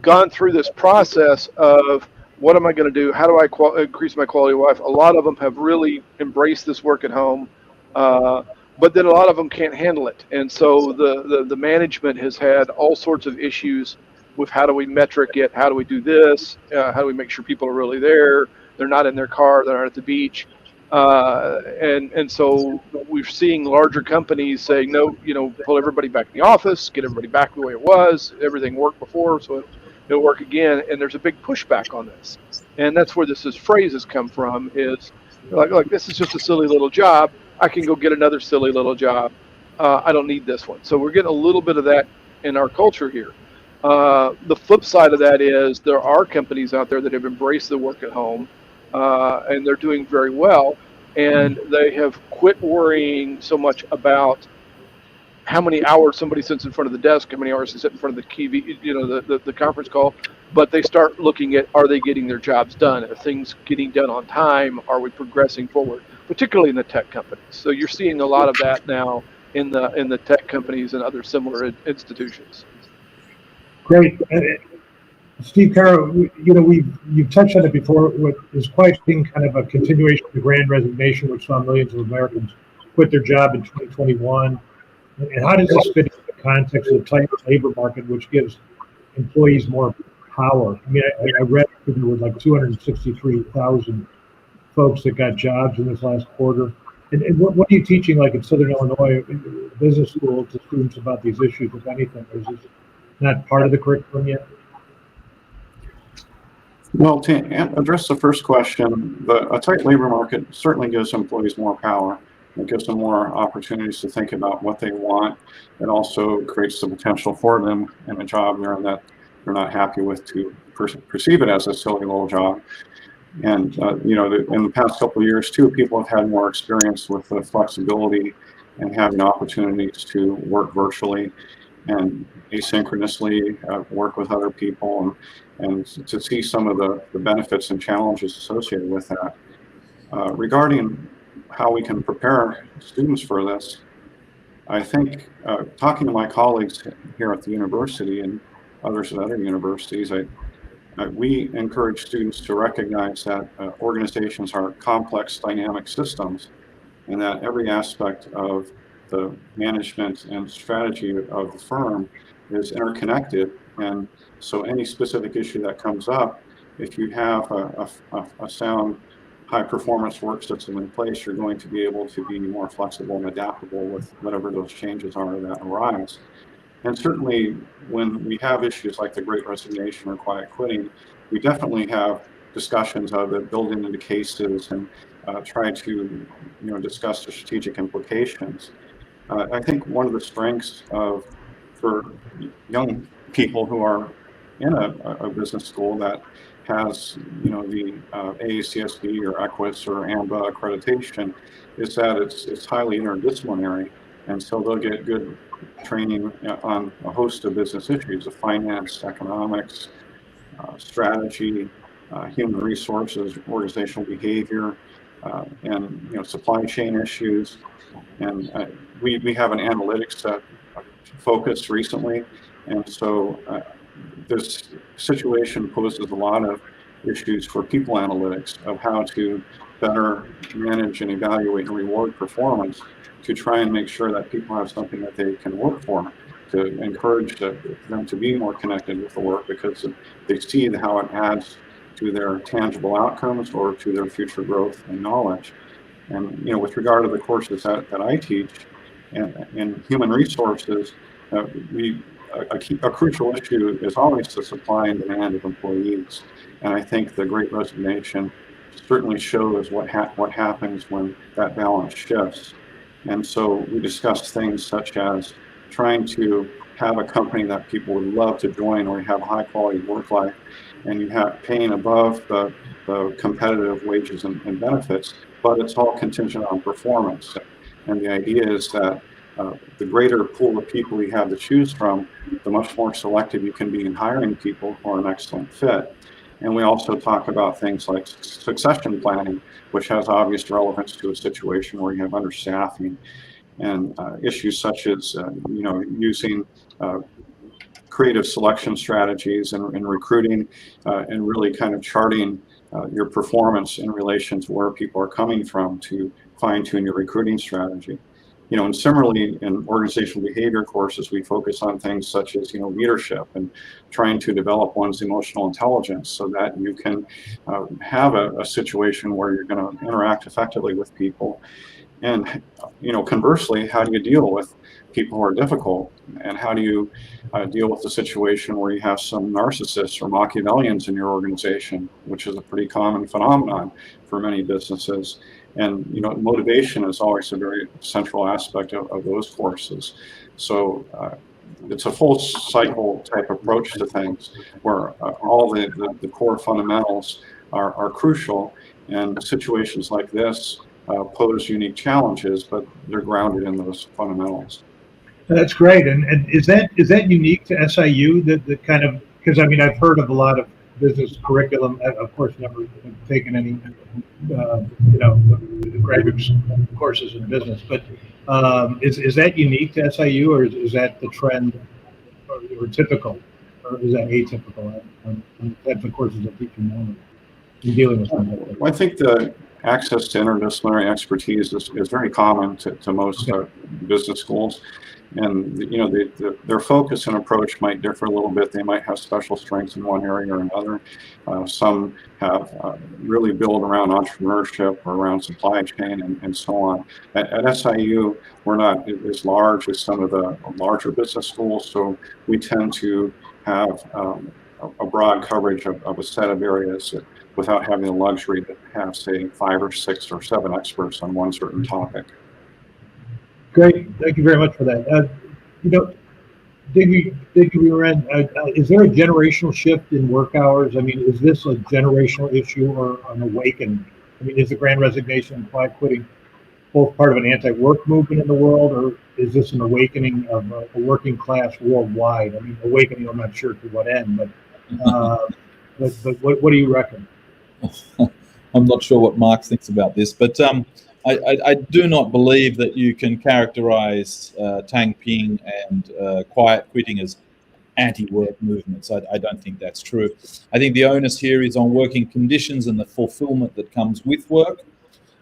gone through this process of, what am I going to do? How do I increase my quality of life? A lot of them have really embraced this work at home, but then a lot of them can't handle it. And so the management has had all sorts of issues with, how do we metric it? How do we do this? How do we make sure people are really there? They're not in their car. They're not at the beach. And so we're seeing larger companies saying, no, pull everybody back in the office, get everybody back the way it was. Everything worked before, so it'll work again. And there's a big pushback on this. And that's where this phrase has come from, is like, this is just a silly little job. I can go get another silly little job. I don't need this one. So we're getting a little bit of that in our culture here. The flip side of that is, there are companies out there that have embraced the work at home, and they're doing very well. And they have quit worrying so much about how many hours somebody sits in front of the desk, how many hours they sit in front of the TV, the conference call. But they start looking at, are they getting their jobs done? Are things getting done on time? Are we progressing forward? Particularly in the tech companies. So you're seeing a lot of that now in the tech companies and other similar institutions. Great. Steve Caro, you've touched on it before. What is quite being kind of a continuation of the Grand Resignation, which saw millions of Americans quit their job in 2021. And how does this fit into the context of the tight labor market, which gives employees more power? I mean, I read that there were like 263,000 folks that got jobs in this last quarter. And what are you teaching, like in Southern Illinois business school, to students about these issues, if anything? Or is this not part of the curriculum yet? Well, to address the first question, a tight labor market certainly gives employees more power. It gives them more opportunities to think about what they want. It also creates the potential for them in a job that they're not happy with to perceive it as a silly little job. And in the past couple of years too, people have had more experience with the flexibility and having opportunities to work virtually and asynchronously, work with other people, and to see some of the benefits and challenges associated with that. Regarding how we can prepare students for this, I think talking to my colleagues here at the university and others at other universities, we encourage students to recognize that organizations are complex, dynamic systems, and that every aspect of the management and strategy of the firm is interconnected. And so any specific issue that comes up, if you have a sound high-performance work system in place, you're going to be able to be more flexible and adaptable with whatever those changes are that arise. And certainly when we have issues like the Great Resignation or quiet quitting, we definitely have discussions of it, build into cases, and try to discuss the strategic implications. I think one of the strengths for young people who are in a business school that has the AACSB or EQUIS or AMBA accreditation is that it's highly interdisciplinary, and so they'll get good training on a host of business issues of finance, economics, strategy, human resources, organizational behavior, and supply chain issues. And we have an analytics focus recently, and so this situation poses a lot of issues for people analytics of how to better manage and evaluate and reward performance, to try and make sure that people have something that they can work for, to encourage them to be more connected with the work, because they see how it adds to their tangible outcomes or to their future growth and knowledge. And with regard to the courses that I teach in human resources, a crucial issue is always the supply and demand of employees. And I think the Great Resignation certainly shows what happens when that balance shifts. And so we discuss things such as trying to have a company that people would love to join, or you have a high quality work life, and you have paying above the competitive wages and benefits, but it's all contingent on performance. And the idea is that the greater pool of people you have to choose from, the much more selective you can be in hiring people who are an excellent fit. And we also talk about things like succession planning, which has obvious relevance to a situation where you have understaffing, and issues such as using creative selection strategies and recruiting, and really kind of charting your performance in relation to where people are coming from to fine-tune your recruiting strategy. And similarly, in organizational behavior courses, we focus on things such as leadership and trying to develop one's emotional intelligence so that you can have a situation where you're going to interact effectively with people. And conversely, how do you deal with people who are difficult, and how do you deal with the situation where you have some narcissists or Machiavellians in your organization, which is a pretty common phenomenon for many businesses. And motivation is always a very central aspect of those courses. So it's a full cycle type approach to things where all the core fundamentals are crucial, and situations like this pose unique challenges, but they're grounded in those fundamentals. That's great. And is that unique to SIU? That kind of, because I've heard of a lot of business curriculum. I've, of course, never taken any graduate courses in business, but is that unique to SIU, or is that the trend, or typical, or is that atypical? That's the courses that teaching normally in dealing with something. Well, I think the access to interdisciplinary expertise is very common to most business schools. And their focus and approach might differ a little bit. They might have special strengths in one area or another. Some have really built around entrepreneurship or around supply chain and so on. At SIU, we're not as large as some of the larger business schools, so we tend to have a broad coverage of a set of areas without having the luxury to have, say, 5 or 6 or 7 experts on one certain topic. Great, thank you very much for that. Digby, is there a generational shift in work hours? Is this a generational issue or an awakening? Is the grand resignation and quiet quitting both part of an anti-work movement in the world, or is this an awakening of a working class worldwide? Awakening, I'm not sure to what end, but what do you reckon? I'm not sure what Mark thinks about this, but I do not believe that you can characterize Tangping and quiet quitting as anti-work movements. I don't think that's true. I think the onus here is on working conditions and the fulfillment that comes with work,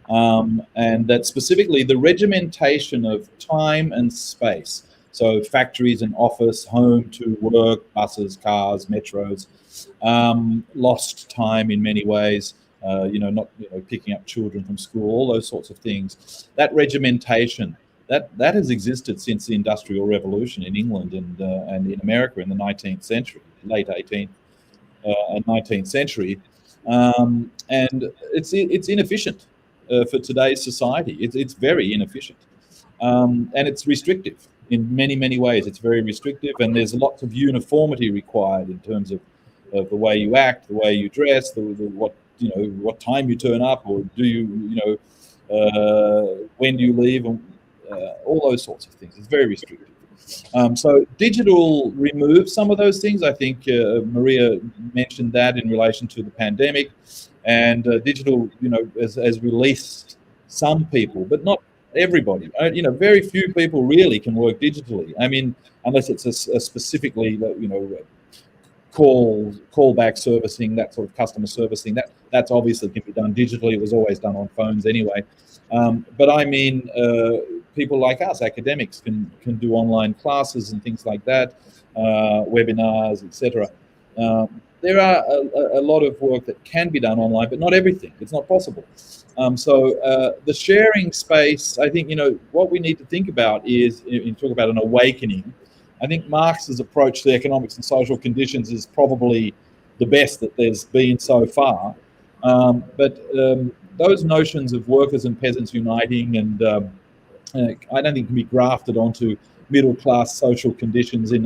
and that specifically the regimentation of time and space. So factories and office, home to work, buses, cars, metros, lost time in many ways. Not picking up children from school, all those sorts of things. That regimentation that has existed since the Industrial Revolution in England and in America in the 19th century, late 18th and 19th century, and it's inefficient for today's society. It's very inefficient, and it's restrictive in many ways. It's very restrictive, and there's lots of uniformity required in terms of the way you act, the way you dress, what time you turn up, or do you when do you leave, and all those sorts of things. It's very restrictive. So digital removes some of those things. I think Maria mentioned that in relation to the pandemic, and digital has released some people, but not everybody. Very few people really can work digitally. Unless it's a specifically callback servicing, that sort of customer servicing, that's obviously can be done digitally. It was always done on phones anyway. But people like us, academics, can do online classes and things like that, webinars, etc. there are a lot of work that can be done online, but not everything. It's not possible. So the sharing space, I think, what we need to think about is, you talk about an awakening. I think Marx's approach to economics and social conditions is probably the best that there's been so far. But those notions of workers and peasants uniting, and I don't think can be grafted onto middle-class social conditions in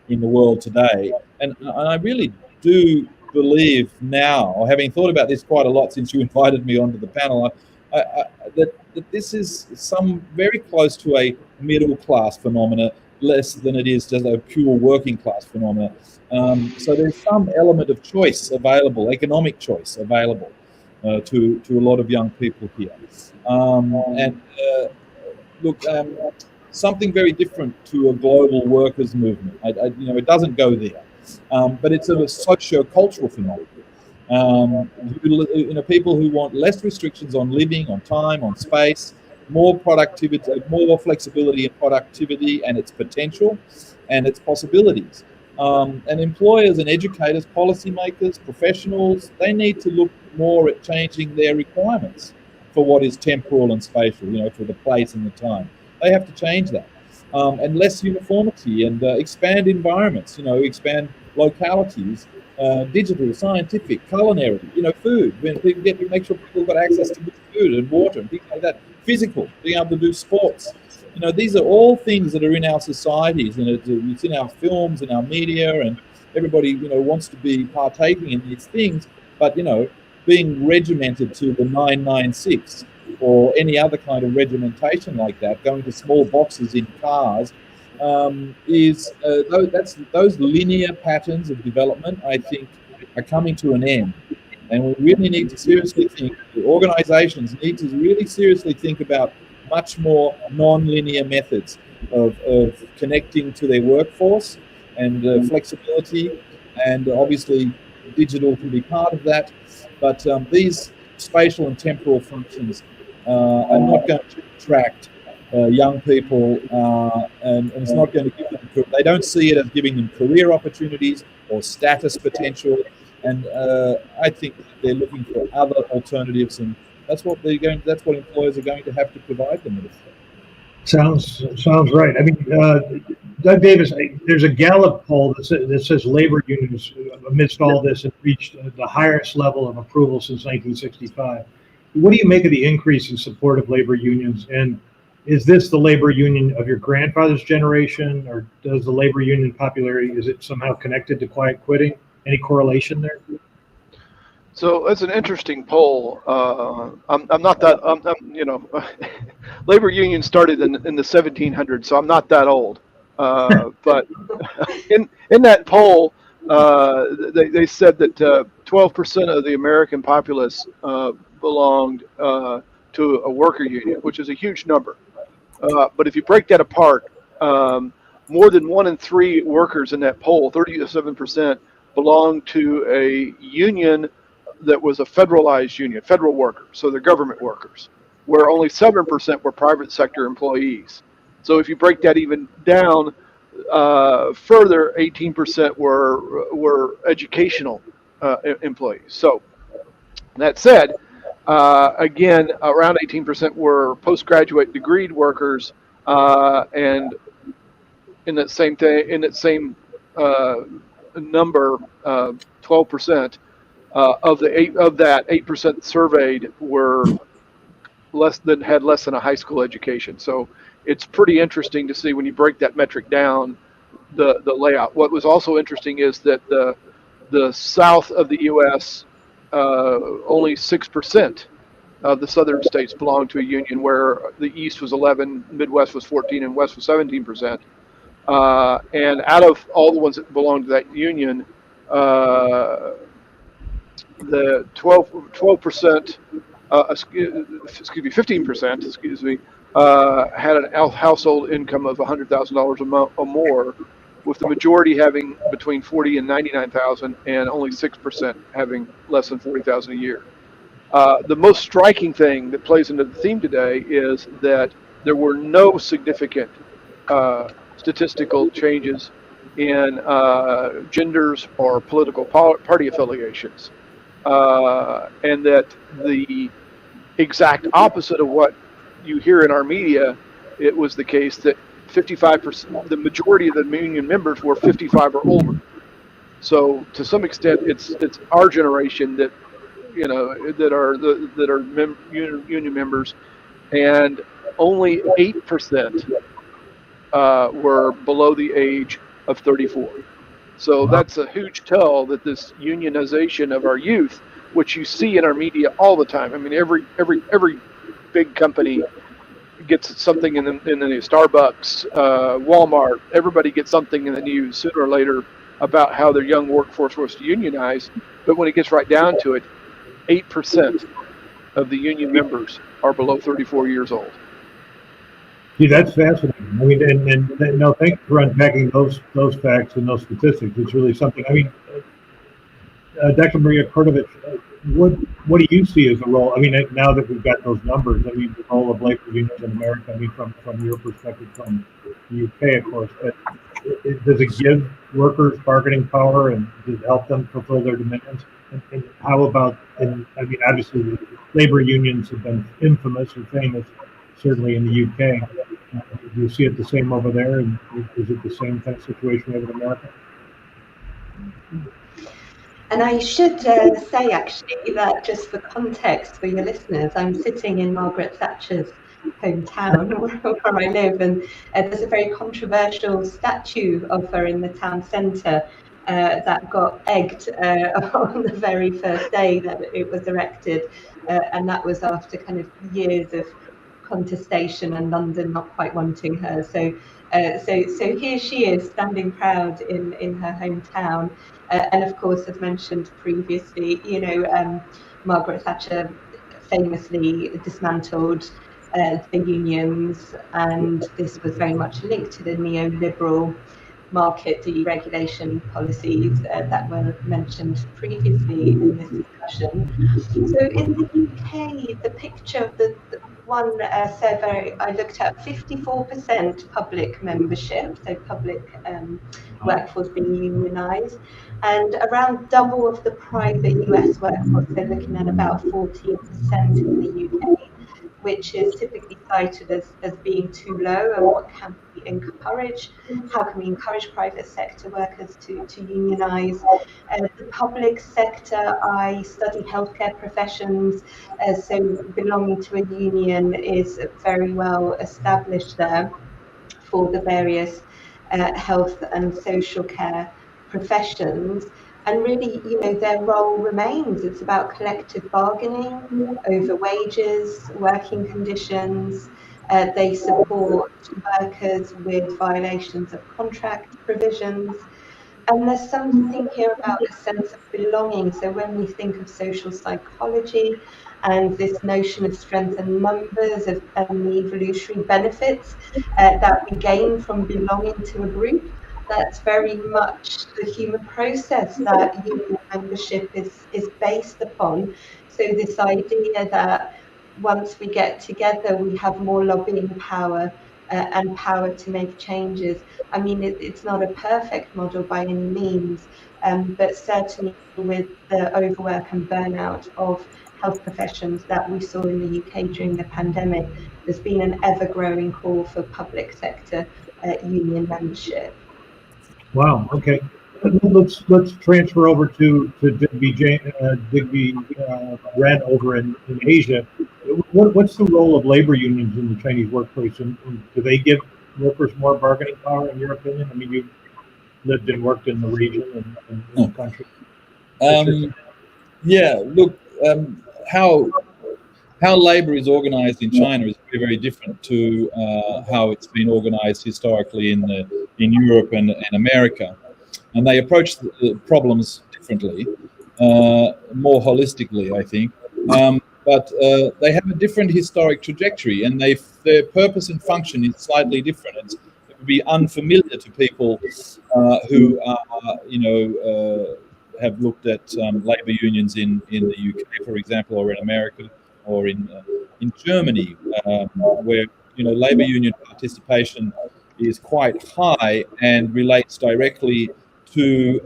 the world today. And I really do believe now, having thought about this quite a lot since you invited me onto the panel, that this is very close to a middle-class phenomena, less than it is just a pure working-class phenomena. So there's some element of choice available, economic choice available to a lot of young people here. Look, something very different to a global workers' movement. It doesn't go there, but it's a socio-cultural phenomenon. People who want less restrictions on living, on time, on space, more productivity, more flexibility in productivity and its potential and its possibilities. And employers and educators, policymakers, professionals, they need to look more at changing their requirements for what is temporal and spatial, for the place and the time. They have to change that. And less uniformity, and expand environments, expand localities, digital, scientific, culinary, food. When people make sure people got access to good food and water and things like that. Physical, being able to do sports. These are all things that are in our societies, and it's in our films and our media, and everybody, wants to be partaking in these things. But, being regimented to the 996 or any other kind of regimentation like that, going to small boxes in cars, those linear patterns of development, I think, are coming to an end. And we really need to seriously think, the organizations need to really seriously think about much more non-linear methods of connecting to their workforce, and flexibility, and obviously digital can be part of that. But these spatial and temporal functions are not going to attract young people, and it's not going to give them, they don't see it as giving them career opportunities or status potential. And I think they're looking for other alternatives, and that's what employers are going to have to provide them with. Sounds right. I mean, Doug Davis, there's a Gallup poll that says labor unions, amidst all this, have reached the highest level of approval since 1965. What do you make of the increase in support of labor unions? And is this the labor union of your grandfather's generation, or does the labor union popularity, is it somehow connected to quiet quitting? Any correlation there? So that's an interesting poll. I'm not that, labor union started in the 1700s, so I'm not that old. But in that poll, they said that 12% of the American populace belonged to a worker union, which is a huge number. But if you break that apart, more than 1 in 3 workers in that poll, 37%, belonged to a union that was a federalized union, federal workers, so they're government workers, where only 7% were private sector employees. So if you break that even down further, 18% were educational employees. So that said, again, around 18% were postgraduate degreed workers, and in that same number, 12%. Of that 8% surveyed had less than a high school education. So it's pretty interesting to see when you break that metric down, the layout. What was also interesting is that the south of the U.S. Only 6% of the southern states belonged to a union, where the east was 11, Midwest was 14, and west was 17%. And out of all the ones that belonged to that union, the 15%, had a household income of $100,000 or more, with the majority having between $40,000 and $99,000, and only 6% having less than $40,000 a year. The most striking thing that plays into the theme today is that there were no significant statistical changes in genders or political party affiliations, and that the exact opposite of what you hear in our media, it was the case that 55%, the majority of the union members were 55 or older. So to some extent, it's our generation that that are union members, and only 8% were below the age of 34. So that's a huge tell that this unionization of our youth, which you see in our media all the time. I mean, every big company gets something in the Starbucks, Walmart. Everybody gets something in the news sooner or later about how their young workforce was to unionize. But when it gets right down to it, 8% of the union members are below 34 years old. See, that's fascinating. I mean, and no, thanks for unpacking those facts and those statistics. It's really something. I mean, Dr. Maria Kurtovich, what do you see as the role? I mean, now that we've got those numbers, I mean, the role of labor unions in America. I mean, from your perspective, from the UK, of course, but does it give workers bargaining power, and does it help them fulfill their demands? And how about? And I mean, obviously, the labor unions have been infamous or famous, certainly in the UK. Do you see it the same over there? And is it the same kind of situation over in America? And I should say, actually, that just for context for your listeners, I'm sitting in Margaret Thatcher's hometown where I live, and there's a very controversial statue of her in the town centre that got egged on the very first day that it was erected, and that was after kind of years of contestation and London not quite wanting her. So here she is standing proud in her hometown. And of course, as mentioned previously, Margaret Thatcher famously dismantled the unions, and this was very much linked to the neoliberal market deregulation policies that were mentioned previously in this discussion. So in the UK, the picture of the one survey I looked at, 54% public membership, so public workforce being unionised, and around double of the private US workforce, so looking at about 14% in the UK, which is typically cited as being too low. And what can we encourage? How can we encourage private sector workers to unionise? The public sector, I study healthcare professions, so belonging to a union is very well established there for the various health and social care professions. And really, their role remains. It's about collective bargaining over wages, working conditions. They support workers with violations of contract provisions. And there's something here about a sense of belonging. So when we think of social psychology and this notion of strength in numbers and the evolutionary benefits that we gain from belonging to a group, that's very much the human process that union membership is based upon. So this idea that once we get together, we have more lobbying power and power to make changes. I mean, it's not a perfect model by any means, but certainly with the overwork and burnout of health professions that we saw in the UK during the pandemic, there's been an ever-growing call for public sector union membership. Wow. Okay. Let's transfer over to Digby Red over in Asia. What's the role of labor unions in the Chinese workplace, and do they give workers more bargaining power, in your opinion? I mean, you lived and worked in the region and in the country. Yeah. Look, how labor is organized in China is very, very different to how it's been organized historically in Europe and America. And they approach the problems differently, more holistically, I think. But they have a different historic trajectory, and their purpose and function is slightly different. It would be unfamiliar to people who are, have looked at labor unions in the UK, for example, or in America, or in Germany, where labor union participation is quite high and relates directly to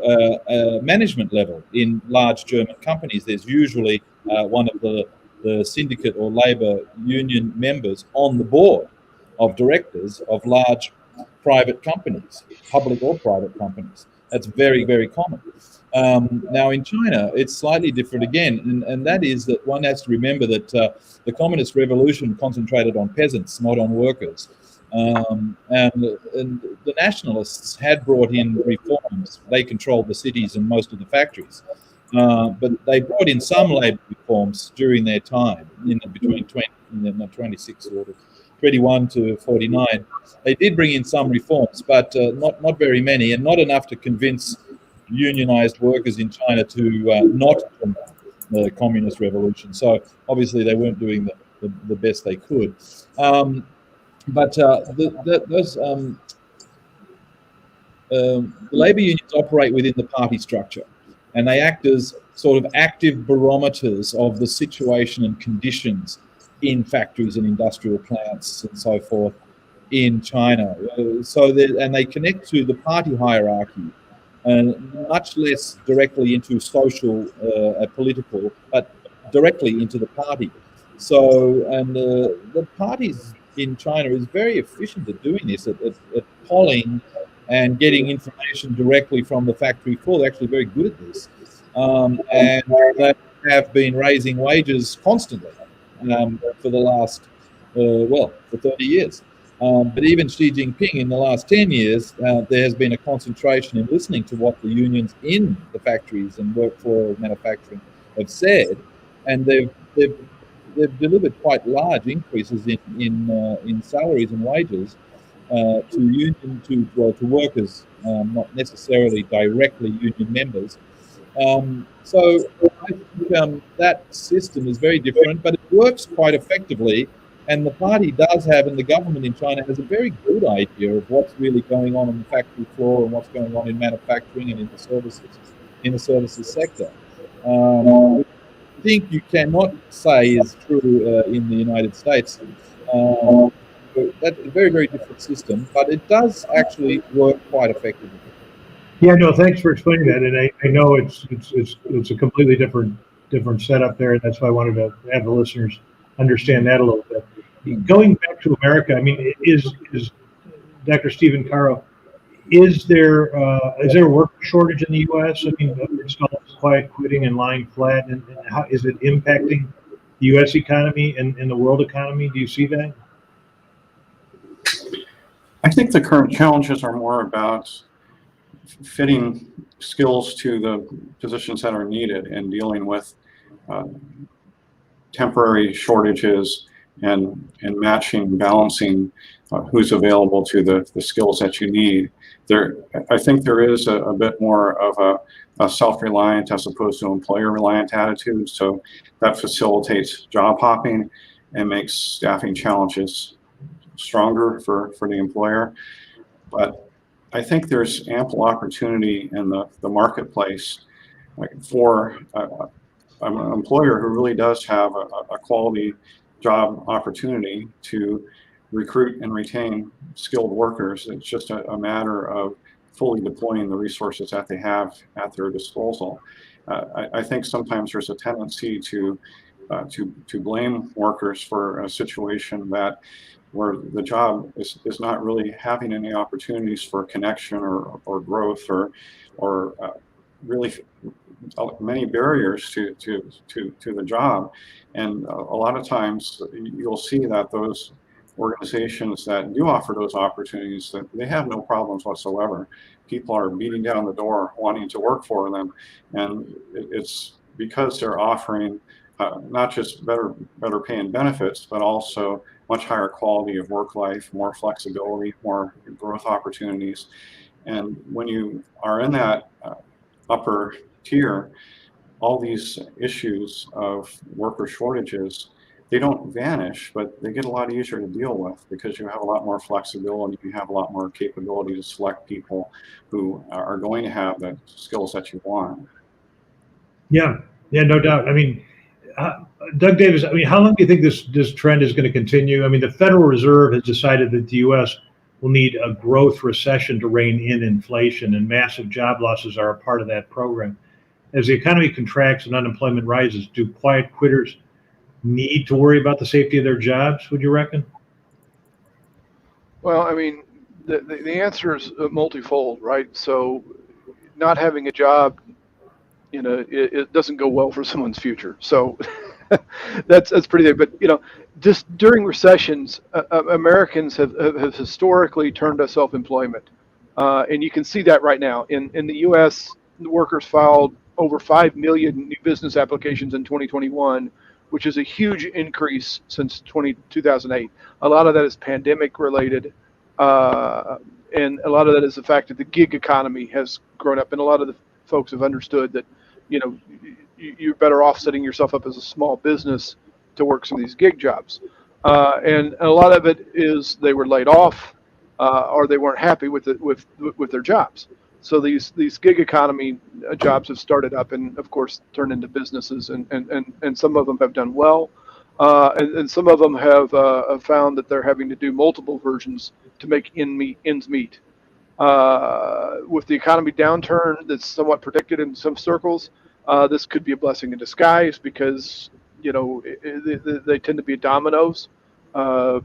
a management level in large German companies. There's usually one of the syndicate or labor union members on the board of directors of large private companies, public or private companies. That's very, very common. Now in China, it's slightly different again, and that is that one has to remember that the communist revolution concentrated on peasants, not on workers. And the nationalists had brought in reforms. They controlled the cities and most of the factories. But they brought in some labor reforms during their time, between 26 or 21 to 49. They did bring in some reforms, but not very many, and not enough to convince unionized workers in China to not promote the communist revolution. So obviously they weren't doing the best they could. But those the labor unions operate within the party structure, and they act as sort of active barometers of the situation and conditions in factories and industrial plants and so forth in China. And they connect to the party hierarchy, and much less directly into social, political, but directly into the party. So, and the parties in China is very efficient at doing this, at polling and getting information directly from the factory floor. They're actually very good at this. And they have been raising wages constantly for the last, for 30 years. But even Xi Jinping in the last 10 years, there has been a concentration in listening to what the unions in the factories and work for manufacturing have said, and they've delivered quite large increases in salaries and wages to workers, not necessarily directly union members. So I think that system is very different, but it works quite effectively. And the party does have, and the government in China has a very good idea of what's really going on the factory floor and what's going on in manufacturing and in the services sector. I think you cannot say is true in the United States. That's a very, very different system, but it does actually work quite effectively. Yeah, no, thanks for explaining that. And I know it's a completely different setup there, and that's why I wanted to have the listeners understand that a little bit. Going back to America, I mean, is Dr. Stephen Caro, is there a worker shortage in the U.S.? I mean, it's quiet quitting and lying flat, and how is it impacting the U.S. economy and the world economy? Do you see that? I think the current challenges are more about fitting skills to the positions that are needed and dealing with temporary shortages and matching, balancing who's available to the skills that you need. I think there is a bit more of a self-reliant as opposed to employer-reliant attitude. So that facilitates job hopping and makes staffing challenges stronger for the employer. But I think there's ample opportunity in the marketplace, like for an employer who really does have a quality job opportunity to recruit and retain skilled workers. It's just a matter of fully deploying the resources that they have at their disposal. I think sometimes there's a tendency to blame workers for a situation where the job is not really having any opportunities for connection or growth or really many barriers to the job. And a lot of times you'll see that those organizations that do offer those opportunities, that they have no problems whatsoever. People are beating down the door wanting to work for them, and it's because they're offering not just better paying benefits, but also much higher quality of work life, more flexibility, more growth opportunities. And when you are in that upper tier, all these issues of worker shortages, they don't vanish, but they get a lot easier to deal with because you have a lot more flexibility, you have a lot more capability to select people who are going to have the skills that you want. Yeah, no doubt. I mean, Doug Davis, I mean, how long do you think this trend is going to continue? I mean, the Federal Reserve has decided that the U.S. we'll need a growth recession to rein in inflation, and massive job losses are a part of that program. As the economy contracts and unemployment rises, do quiet quitters need to worry about the safety of their jobs, would you reckon? Well, I mean, the answer is multifold, right? So not having a job, it doesn't go well for someone's future. So that's pretty big. But just during recessions, Americans have historically turned to self-employment, and you can see that right now in the U.S. The workers filed over 5 million new business applications in 2021, which is a huge increase since 2008. A lot of that is pandemic related, and a lot of that is the fact that the gig economy has grown up, and a lot of the folks have understood that you're better off setting yourself up as a small business to work some of these gig jobs. And a lot of it is they were laid off, or they weren't happy with their jobs. So these gig economy jobs have started up and, of course, turned into businesses, and some of them have done well, and some of them have found that they're having to do multiple versions to make ends meet. With the economy downturn that's somewhat predicted in some circles, this could be a blessing in disguise because they tend to be dominoes.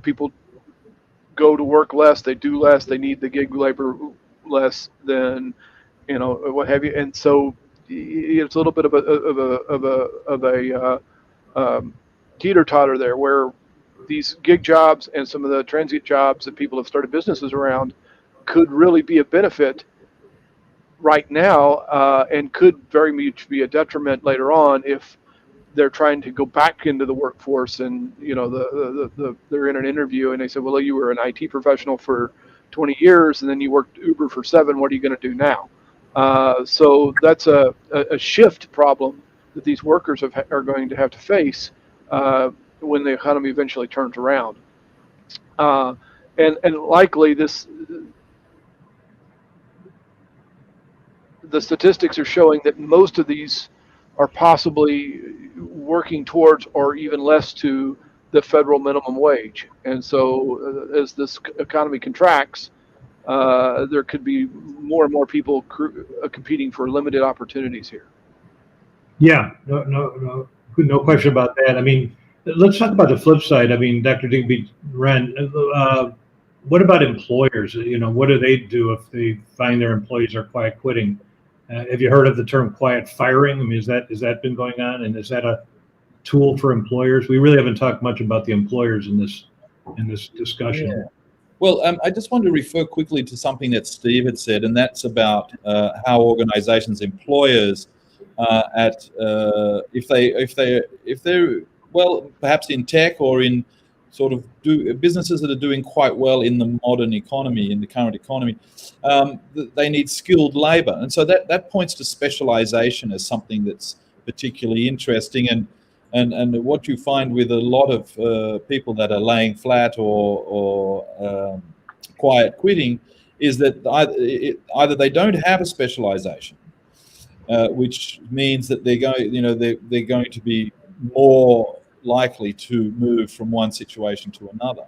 People go to work less, they do less, they need the gig labor less than what have you, and so it's a little bit of a teeter-totter there, where these gig jobs and some of the transient jobs that people have started businesses around could really be a benefit right now, and could very much be a detriment later on if they're trying to go back into the workforce and they're in an interview and they say, well, you were an IT professional for 20 years and then you worked Uber for 7. What are you going to do now? So that's a shift problem that these workers are going to have to face when the economy eventually turns around. And likely the statistics are showing that most of these are possibly working towards or even less to the federal minimum wage. And so as this economy contracts, there could be more and more people competing for limited opportunities here. Yeah, no question about that. I mean, let's talk about the flip side. I mean, Dr. Digby-Wren, what about employers? What do they do if they find their employees are quiet quitting? Have you heard of the term quiet firing? I mean, has that been going on, and is that a tool for employers? We really haven't talked much about the employers in this discussion. Yeah. Well, I just want to refer quickly to something that Steve had said, and that's about how organizations, employers, if they're well, perhaps in tech or in sort of businesses that are doing quite well in the modern economy, in the current economy, they need skilled labor. And so that points to specialization as something that's particularly interesting. And what you find with a lot of people that are laying flat or quiet quitting is that either they don't have a specialization, which means that they're going to be more likely to move from one situation to another,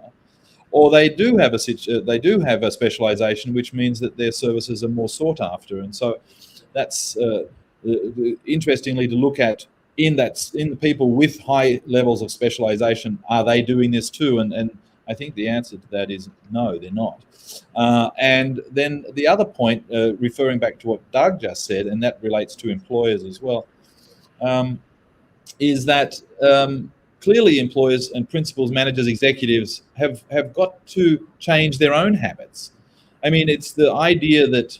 or they do have a specialization, which means that their services are more sought after. And so that's interestingly to look at in the people with high levels of specialization. Are they doing this too? And I think the answer to that is no, they're not. And then the other point, referring back to what Doug just said, and that relates to employers as well, is that clearly employers and principals, managers, executives have got to change their own habits. I mean, it's the idea that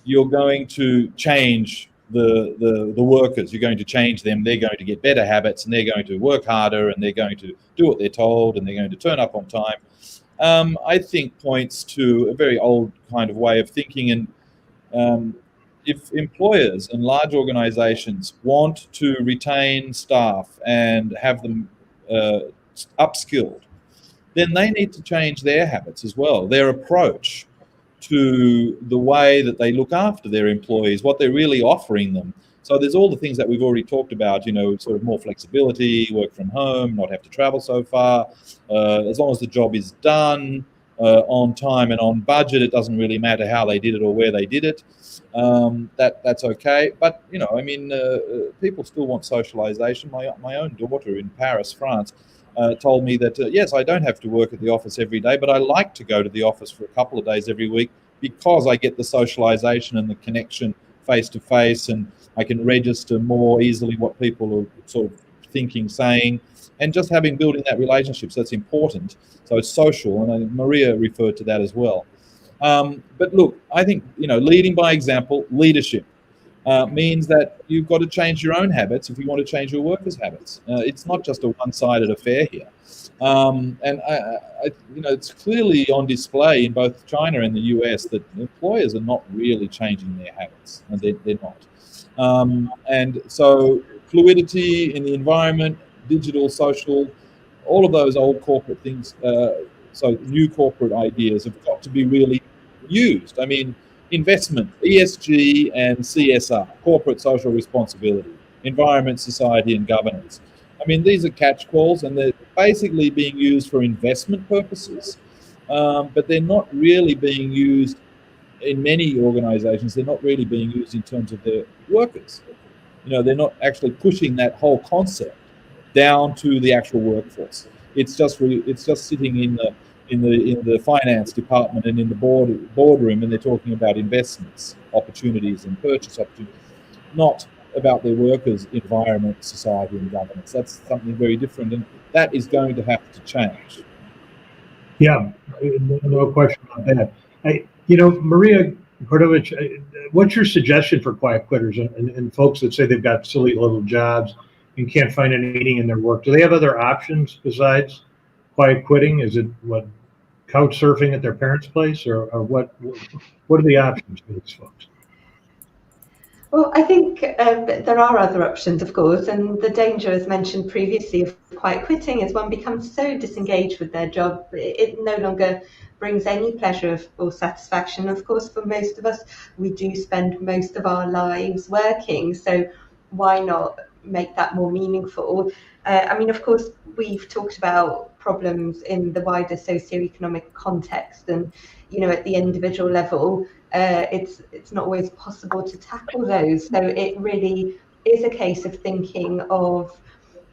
you're going to change the workers, you're going to change them, they're going to get better habits, and they're going to work harder, and they're going to do what they're told, and they're going to turn up on time, I think points to a very old kind of way of thinking. And if employers and large organizations want to retain staff and have them upskilled, then they need to change their habits as well, their approach to the way that they look after their employees, what they're really offering them. So there's all the things that we've already talked about, sort of more flexibility, work from home, not have to travel so far, as long as the job is done, on time and on budget. It doesn't really matter how they did it or where they did it. That's okay. But I mean, people still want socialization. My own daughter in Paris, France, told me that yes, I don't have to work at the office every day, but I like to go to the office for a couple of days every week because I get the socialization and the connection face to face, and I can register more easily what people are sort of thinking, saying, and just building that relationship. So it's important. So it's social, and Maria referred to that as well. But look, I think leading by example, leadership means that you've got to change your own habits if you want to change your workers' habits. It's not just a one-sided affair here. And it's clearly on display in both China and the US that employers are not really changing their habits, and they're not. And so fluidity in the environment, digital, social, all of those old corporate things, so new corporate ideas have got to be really used. I mean, investment, ESG and CSR, corporate social responsibility, environment, society and governance. I mean, these are catch-calls, and they're basically being used for investment purposes, but they're not really being used in many organizations. They're not really being used in terms of their workers. They're not actually pushing that whole concept down to the actual workforce. It's just sitting in the finance department and in the boardroom, and they're talking about investments, opportunities, and purchase opportunities, not about their workers' environment, society, and governance. That's something very different, and that is going to have to change. Yeah, no question about that. Maria Kordovich, what's your suggestion for quiet quitters and folks that say they've got silly little jobs and can't find any meaning in their work? Do they have other options besides quiet quitting? Is it couch surfing at their parents' place, or what are the options for these folks? Well, I think there are other options, of course, and the danger, as mentioned previously, of quiet quitting is one becomes so disengaged with their job, it no longer brings any pleasure or satisfaction. Of course, for most of us, we do spend most of our lives working, so why not make that more meaningful? I mean, of course, we've talked about problems in the wider socioeconomic context, and at the individual level, it's not always possible to tackle those. So it really is a case of thinking of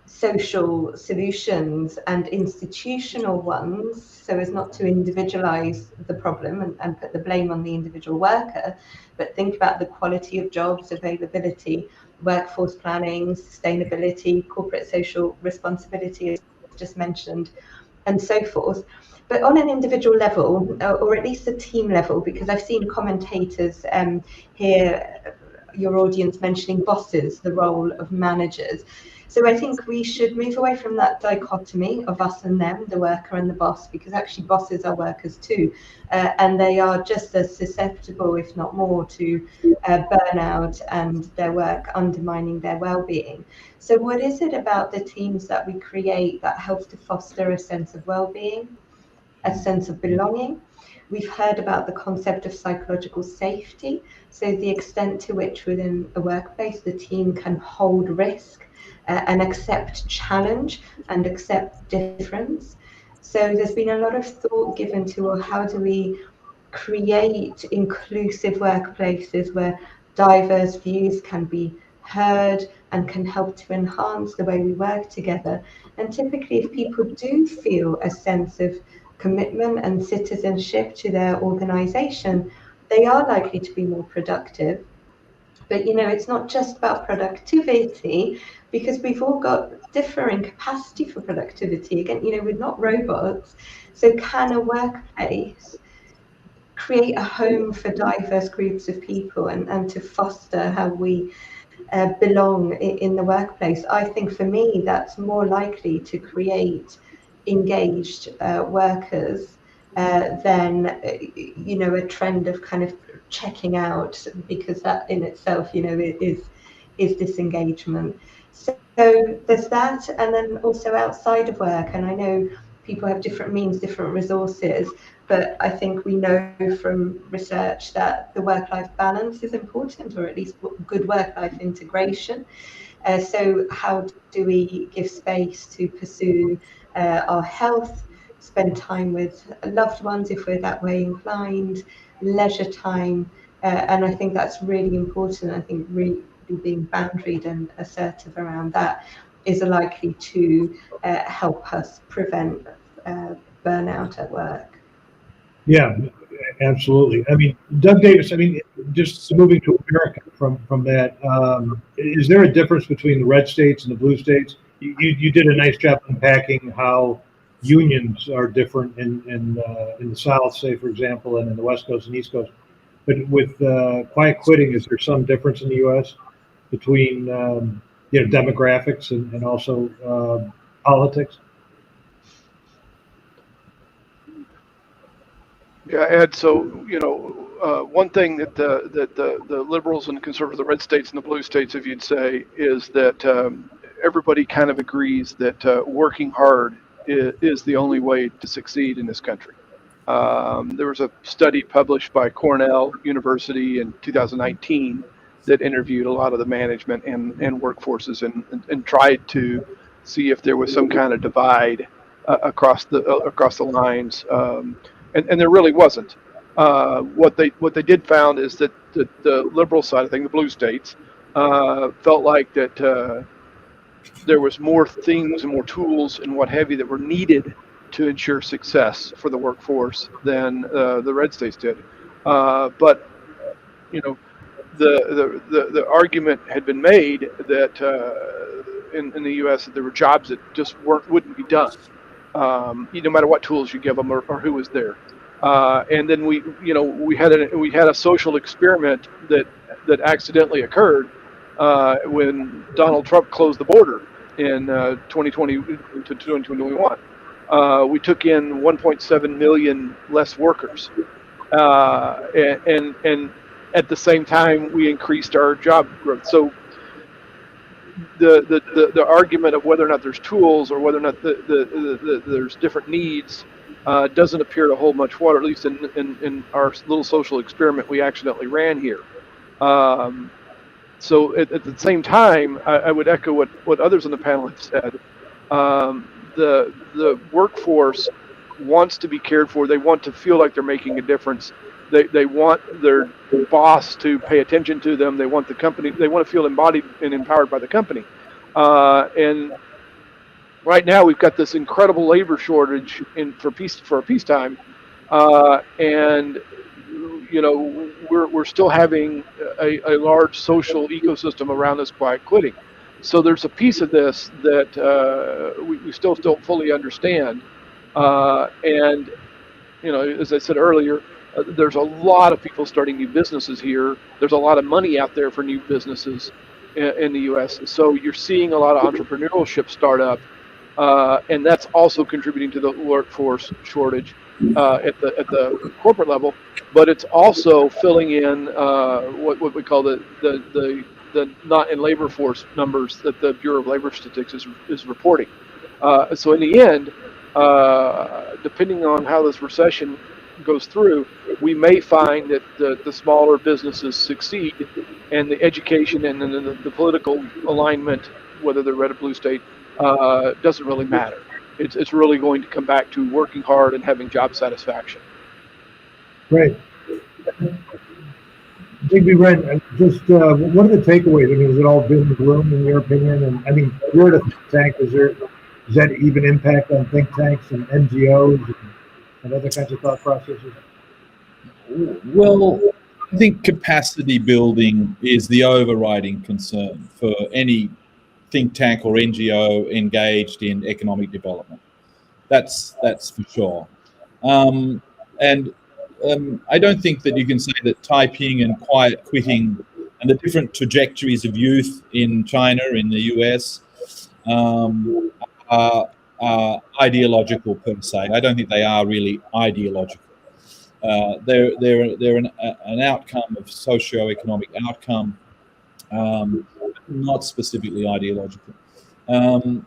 social solutions and institutional ones, so as not to individualize the problem and put the blame on the individual worker, but think about the quality of jobs, availability, workforce planning, sustainability, corporate social responsibility, as just mentioned, and so forth. But on an individual level, or at least a team level, because I've seen commentators here, your audience mentioning bosses, the role of managers. So I think we should move away from that dichotomy of us and them, the worker and the boss, because actually bosses are workers too, and they are just as susceptible, if not more, to burnout and their work undermining their well-being. So what is it about the teams that we create that helps to foster a sense of well-being, a sense of belonging? We've heard about the concept of psychological safety, so the extent to which within a workplace the team can hold risk and accept challenge and accept difference. So there's been a lot of thought given to, well, how do we create inclusive workplaces where diverse views can be heard and can help to enhance the way we work together. And typically, if people do feel a sense of commitment and citizenship to their organization, they are likely to be more productive. But it's not just about productivity, because we've all got differing capacity for productivity. Again, we're not robots. So can a workplace create a home for diverse groups of people and to foster how we belong in the workplace? I think for me, that's more likely to create engaged workers than a trend of kind of checking out, because that in itself is disengagement. So there's that, and then also outside of work, and I know people have different means, different resources, but I think we know from research that the work-life balance is important, or at least good work-life integration. So how do we give space to pursue our health, spend time with loved ones if we're that way inclined, leisure time, and I think that's really important. I think really being boundaried and assertive around that is likely to help us prevent burnout at work. Yeah, absolutely. I mean, Doug Davis, I mean, just moving to America from that, is there a difference between the red states and the blue states? You did a nice job unpacking how unions are different in the South, say, for example, and in the West Coast and East Coast. But with quiet quitting, is there some difference in the U.S. between demographics and also politics? Yeah, Ed. So one thing that the liberals and conservatives, the red states and the blue states, if you'd say, is that everybody kind of agrees that working hard is the only way to succeed in this country. There was a study published by Cornell University in 2019 that interviewed a lot of the management and workforces and tried to see if there was some kind of divide across the lines. And there really wasn't. What they did found is that the liberal side of things, the blue states, felt like that there was more things and more tools and what have you that were needed to ensure success for the workforce than the red states did. But the argument had been made that in the U.S. that there were jobs that just wouldn't be done. No matter what tools you give them or who was there. And then we had a social experiment that accidentally occurred when Donald Trump closed the border in 2020 to 2021. We took in 1.7 million less workers, and at the same time we increased our job growth. So the argument of whether or not there's tools or whether or not there's different needs doesn't appear to hold much water, at least in our little social experiment we accidentally ran here. So at the same time, I would echo what others on the panel have said. The workforce wants to be cared for. They want to feel like they're making a difference. They want their boss to pay attention to them. They want the company. They want to feel embodied and empowered by the company. And right now we've got this incredible labor shortage for peacetime, and we're still having a large social ecosystem around this quiet quitting. So there's a piece of this that we still don't fully understand, and as I said earlier, there's a lot of people starting new businesses here. There's a lot of money out there for new businesses in the U.S. So you're seeing a lot of entrepreneurship start up, and that's also contributing to the workforce shortage at the corporate level. But it's also filling in what we call the not in labor force numbers that the Bureau of Labor Statistics is reporting. So in the end, depending on how this recession goes through, we may find that the smaller businesses succeed, and the education and the political alignment, whether they're red or blue state, doesn't really matter. It's really going to come back to working hard and having job satisfaction. Right. Digby, Ren, just what are the takeaways? I mean, is it all doom and gloom in your opinion? And I mean, you're at a think tank. Does that even impact on think tanks and NGOs and other kinds of thought processes? Well, I think capacity building is the overriding concern for any think tank or NGO engaged in economic development. That's for sure. I don't think that you can say that Taiping and quiet quitting and the different trajectories of youth in China, in the US, are ideological per se. I don't think they are really ideological. They're an outcome of socio-economic outcome, not specifically ideological. And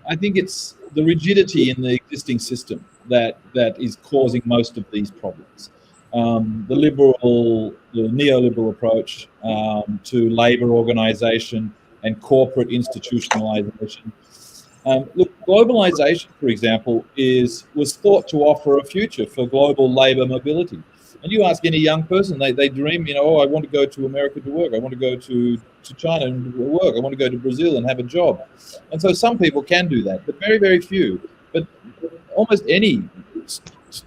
I think it's the rigidity in the existing system that is causing most of these problems. The neoliberal approach to labor organization and corporate institutionalization Look, globalization, for example, was thought to offer a future for global labor mobility. And you ask any young person, they dream, oh, I want to go to America to work. I want to go to China and work. I want to go to Brazil and have a job. And so some people can do that, but very, very few. But almost any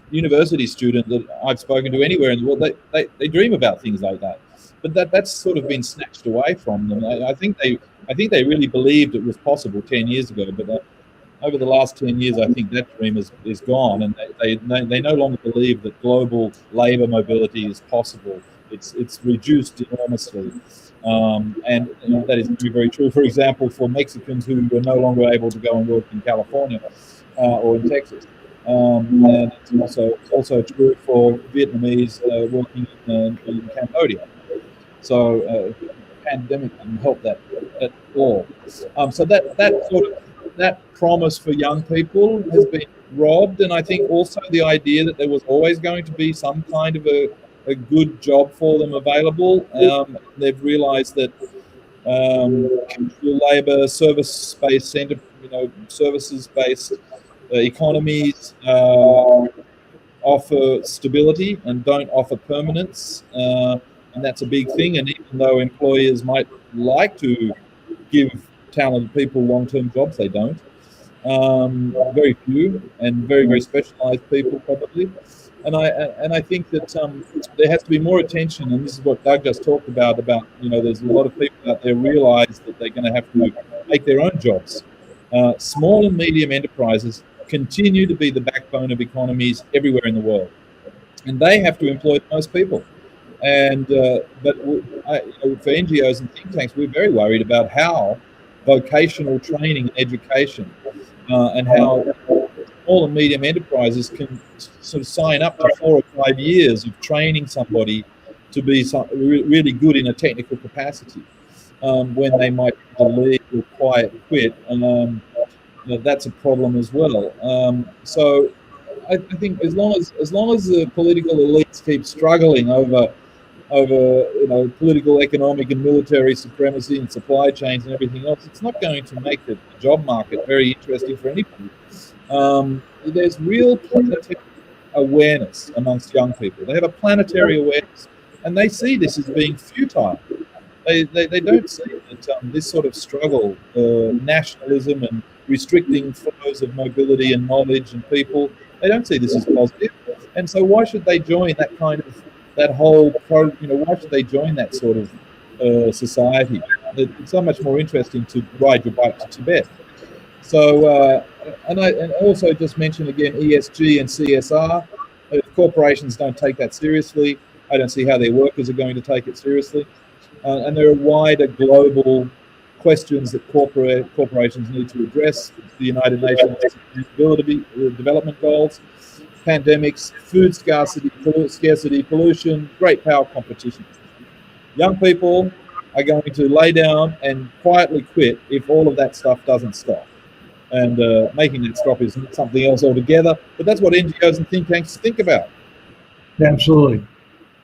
university student that I've spoken to anywhere in the world, they dream about things like that. But that's sort of been snatched away from them. I think they really believed it was possible 10 years ago, but over the last 10 years, I think that dream is gone, and they no longer believe that global labor mobility is possible. It's reduced enormously, and that is very, very true. For example, for Mexicans who were no longer able to go and work in California or in Texas, and it's also true for Vietnamese working in Cambodia. So the pandemic didn't help that at all. So that promise for young people has been robbed, and I think also the idea that there was always going to be some kind of a good job for them available. They've realised that labour, service-based centre, services-based economies offer stability and don't offer permanence, and that's a big thing. And even though employers might like to give talented people long-term jobs, they don't. Very few, and very, very specialised people probably. And I think that there has to be more attention, and this is what Doug just talked about. There's a lot of people out there realise that they're going to have to make their own jobs. Small and medium enterprises continue to be the backbone of economies everywhere in the world, and they have to employ most people. And but for NGOs and think tanks, we're very worried about how vocational training and education and how small and medium enterprises can sort of sign up to 4 or 5 years of training somebody to be really good in a technical capacity when they might leave or quit. That's a problem as well. So I think as long as the political elites keep struggling over political, economic, and military supremacy and supply chains and everything else, it's not going to make the job market very interesting for anybody. There's real planetary awareness amongst young people. They have a planetary awareness, and they see this as being futile. They don't see that this sort of struggle, nationalism and restricting flows of mobility and knowledge and people, they don't see this as positive. And so why should they join why should they join that sort of society? It's so much more interesting to ride your bike to Tibet. So, and I also just mention again ESG and CSR. If corporations don't take that seriously, I don't see how their workers are going to take it seriously. And there are wider global questions that corporations need to address: the United Nations Sustainability Development Goals, pandemics, food scarcity, pollution, great power competition. Young people are going to lay down and quietly quit if all of that stuff doesn't stop. And making that stop is something else altogether. But that's what NGOs and think tanks think about. Absolutely.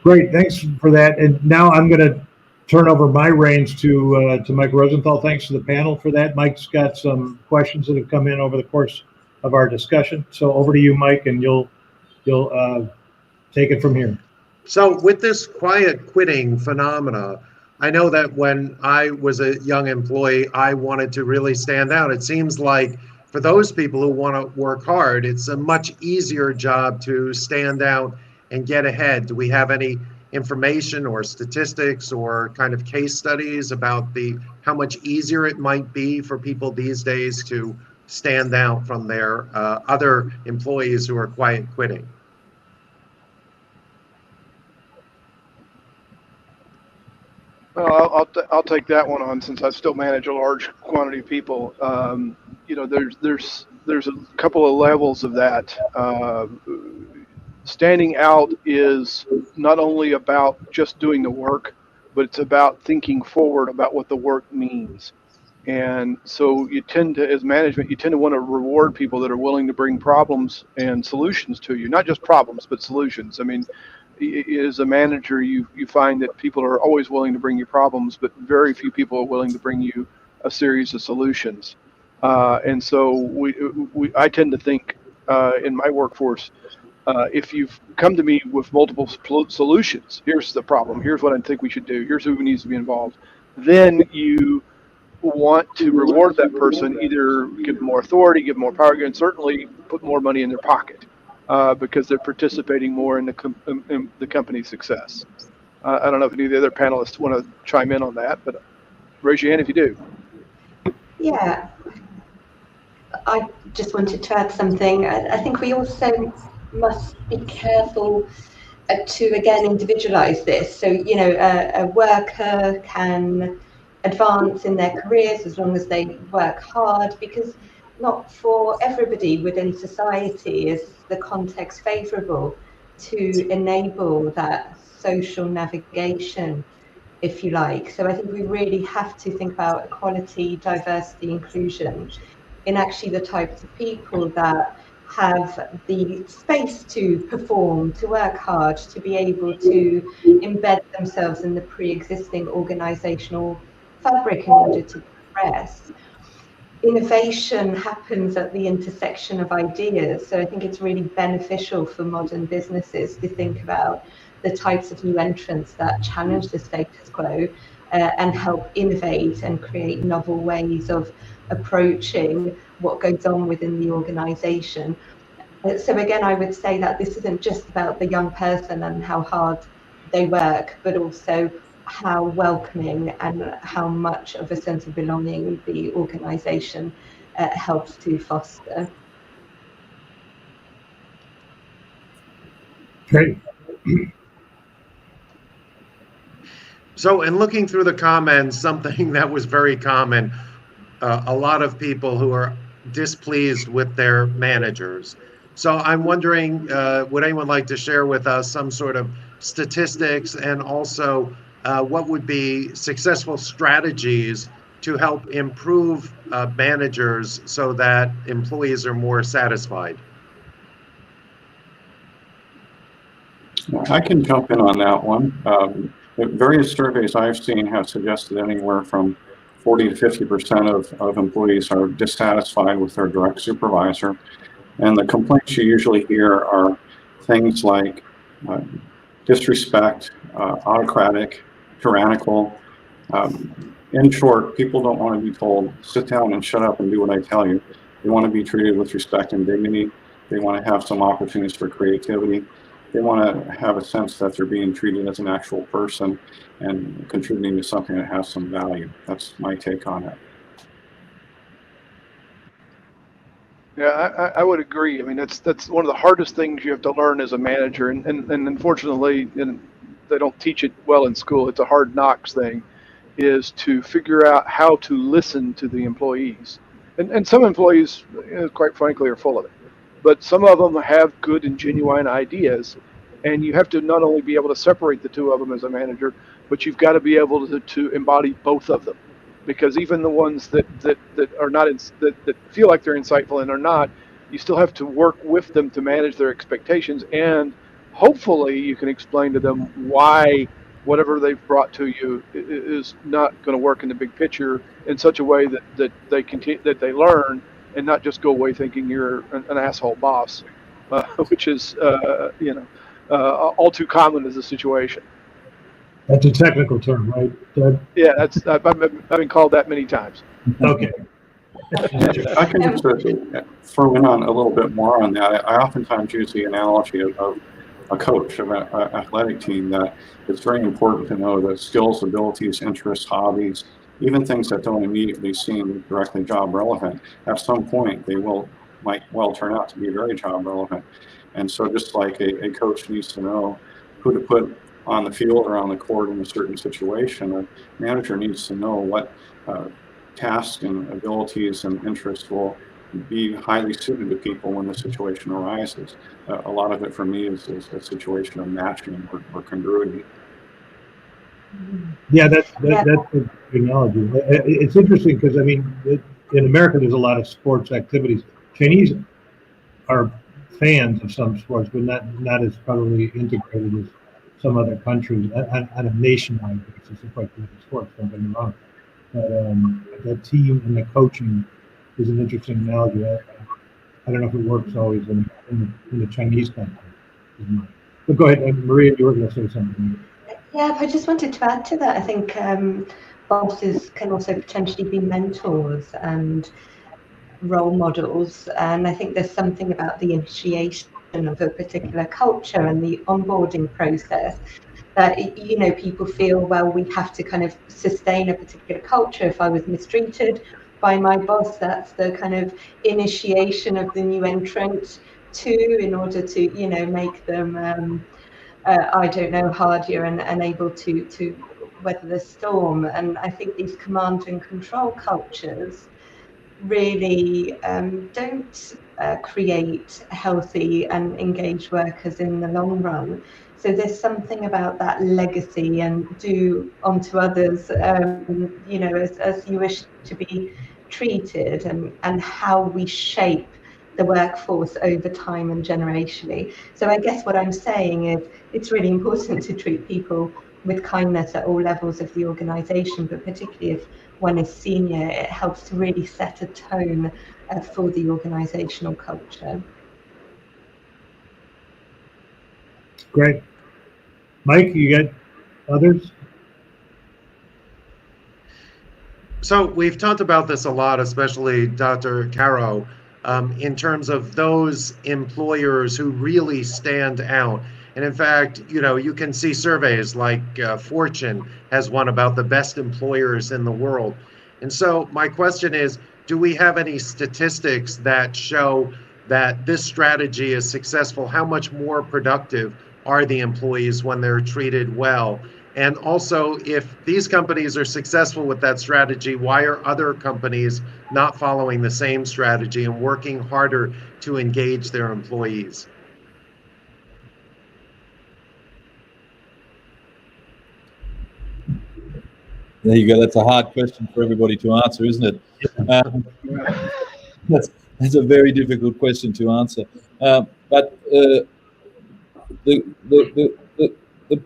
Great. Thanks for that. And now I'm going to turn over my reins to Mike Rosenthal. Thanks to the panel for that. Mike's got some questions that have come in over the course of our discussion. So over to you, Mike, and you'll take it from here. So with this quiet quitting phenomena, I know that when I was a young employee, I wanted to really stand out. It seems like for those people who want to work hard, it's a much easier job to stand out and get ahead. Do we have any information or statistics or kind of case studies about how much easier it might be for people these days to stand out from their other employees who are quiet quitting? Well, I'll take that one on, since I still manage a large quantity of people. There's a couple of levels of that. Standing out is not only about just doing the work, but it's about thinking forward about what the work means. And so you tend to, as management, want to reward people that are willing to bring problems and solutions to you, not just problems, but solutions. I mean, as a manager, you find that people are always willing to bring you problems, but very few people are willing to bring you a series of solutions. And so I tend to think in my workforce, if you've come to me with multiple solutions, here's the problem, here's what I think we should do, here's who needs to be involved, then you want to reward that person, either give them more authority, give them more power, and certainly put more money in their pocket because they're participating more in the company's success. I don't know if any of the other panelists want to chime in on that, but raise your hand if you do. Yeah, I just wanted to add something. I think we also must be careful to, again, individualize this. So, you know, a worker can advance in their careers as long as they work hard, because not for everybody within society is the context favorable to enable that social navigation, if you like. So I think we really have to think about equality, diversity, inclusion in actually the types of people that have the space to perform, to work hard, to be able to embed themselves in the pre-existing organizational fabric in order to progress. Innovation happens at the intersection of ideas. So I think it's really beneficial for modern businesses to think about the types of new entrants that challenge the status quo and help innovate and create novel ways of approaching what goes on within the organization. So again, I would say that this isn't just about the young person and how hard they work, but also how welcoming and how much of a sense of belonging the organization helps to foster. Great. So, in looking through the comments, something that was very common, a lot of people who are displeased with their managers. So I'm wondering, would anyone like to share with us some sort of statistics, and also what would be successful strategies to help improve managers so that employees are more satisfied? I can jump in on that one. Various surveys I've seen have suggested anywhere from 40 to 50% of employees are dissatisfied with their direct supervisor. And the complaints you usually hear are things like disrespect, autocratic, tyrannical. In short, people don't want to be told, sit down and shut up and do what I tell you. They want to be treated with respect and dignity. They want to have some opportunities for creativity. They want to have a sense that they're being treated as an actual person and contributing to something that has some value. That's my take on it. Yeah, I would agree. I mean, that's one of the hardest things you have to learn as a manager, and unfortunately, they don't teach it well in school. It's a hard knocks thing, is to figure out how to listen to the employees. And some employees, quite frankly, are full of it. But some of them have good and genuine ideas, and you have to not only be able to separate the two of them as a manager, but you've got to be able to embody both of them. Because even the ones that are not that feel like they're insightful and are not, you still have to work with them to manage their expectations, and hopefully you can explain to them why whatever they've brought to you is not going to work in the big picture in such a way that they continue, that they learn, and not just go away thinking you're an asshole boss, which is all too common as a situation. That's a technical term, right, Doug? Yeah, I've been called that many times. Okay. I can just throw in on a little bit more on that. I oftentimes use the analogy of a coach of an athletic team, that it's very important to know the skills, abilities, interests, hobbies, even things that don't immediately seem directly job relevant. At some point, they might well turn out to be very job relevant. And so just like a coach needs to know who to put on the field or on the court in a certain situation, a manager needs to know what tasks and abilities and interests will be highly suited to people when the situation arises. A lot of it for me is a situation of matching or congruity. Yeah, that's a good analogy. It's interesting because, I mean, in America, there's a lot of sports activities. Chinese are fans of some sports, but not as probably integrated as some other countries on a nationwide basis. They're quite good at sports, don't get me wrong. But the team and the coaching is an interesting analogy. I don't know if it works always in the Chinese context. But go ahead, Maria, you were going to say something. Yeah, I just wanted to add to that. I think bosses can also potentially be mentors and role models. And I think there's something about the initiation of a particular culture and the onboarding process that, you know, people feel, well, we have to kind of sustain a particular culture. If I was mistreated by my boss, that's the kind of initiation of the new entrant too, in order to, you know, make them I don't know, hardier and able to weather the storm. And I think these command and control cultures really don't create healthy and engaged workers in the long run. So there's something about that legacy and do unto others, you know, as you wish to be treated, and how we shape the workforce over time and generationally. So I guess what I'm saying is it's really important to treat people with kindness at all levels of the organisation, but particularly if one is senior, it helps to really set a tone for the organisational culture. Great. Mike, you got others? So we've talked about this a lot, especially Dr. Caro, in terms of those employers who really stand out. And in fact, you know, you can see surveys like Fortune has one about the best employers in the world. And so my question is, do we have any statistics that show that this strategy is successful? How much more productive are the employees when they're treated well? And also, if these companies are successful with that strategy, why are other companies not following the same strategy and working harder to engage their employees? There you go. That's a hard question for everybody to answer, isn't it? That's a very difficult question to answer. But the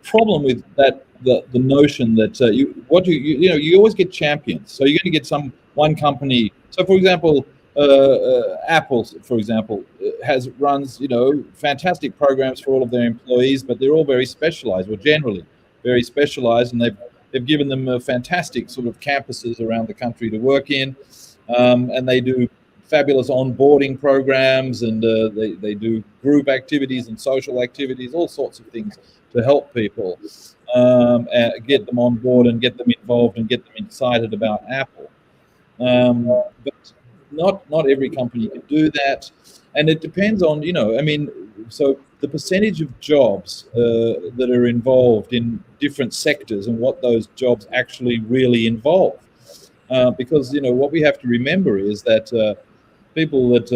problem with that, the notion that you always get champions. So you're going to get one company. So for example, Apple, for example, runs fantastic programs for all of their employees, but they're all very specialized, or generally very specialized, and they've given them fantastic sort of campuses around the country to work in, and they do fabulous onboarding programs, and they do group activities and social activities, all sorts of things to help people get them on board and get them involved and get them excited about Apple. But not every company can do that, and it depends on, so the percentage of jobs that are involved in different sectors and what those jobs actually really involve. Because, what we have to remember is that people that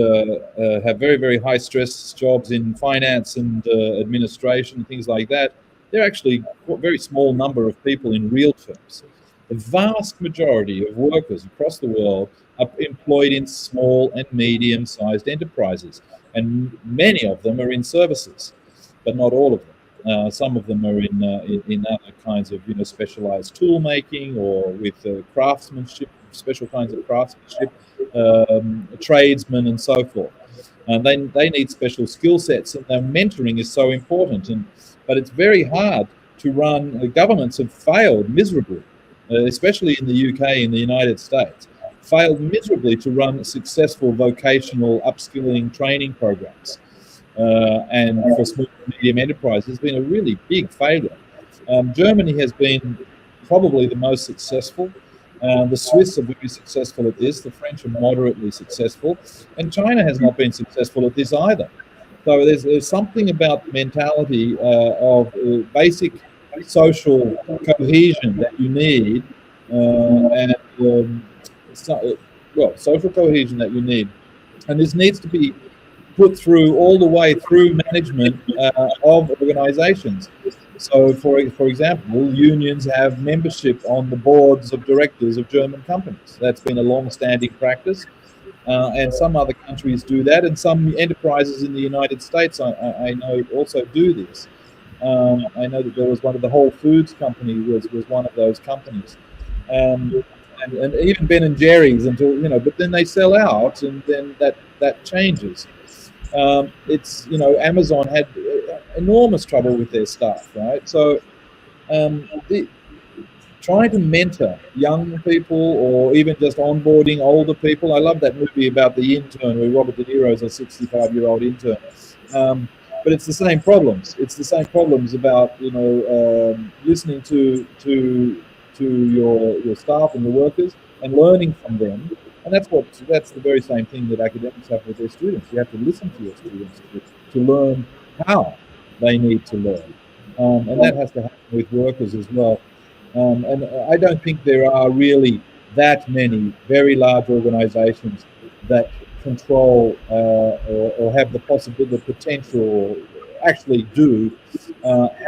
have very, very high stress jobs in finance and administration and things like that, they're actually a very small number of people in real terms. The vast majority of workers across the world are employed in small and medium-sized enterprises, and many of them are in services, but not all of them. Some of them are in other kinds of specialized tool making, or with craftsmanship, special kinds of craftsmanship, tradesmen and so forth. And they need special skill sets, and their mentoring is so important. But it's very hard to run. Governments have failed miserably, especially in the UK and the United States, failed miserably to run successful vocational upskilling training programs. And for small and medium enterprises, it's been a really big failure. Germany has been probably the most successful. The Swiss are very successful at this. The French are moderately successful. And China has not been successful at this either. So there's something about mentality of basic social cohesion that you need, social cohesion that you need. And this needs to be put through all the way through management of organizations. So, for example, unions have membership on the boards of directors of German companies. That's been a long-standing practice, and some other countries do that, and some enterprises in the United States, I know, also do this. I know that there was one of the Whole Foods company was one of those companies. and even Ben and Jerry's until, you know, but then they sell out, and then that changes. It's, you know, Amazon had enormous trouble with their staff, right? So trying to mentor young people, or even just onboarding older people. I love that movie about the intern where Robert De Niro's a 65-year-old intern. But it's the same problems. It's the same problems about, you know, listening to your staff and your workers and learning from them. And that's the very same thing that academics have with their students. You have to listen to your students to learn how they need to learn. And that has to happen with workers as well. And I don't think there are really that many very large organizations that control or have the possibility, the potential, or actually do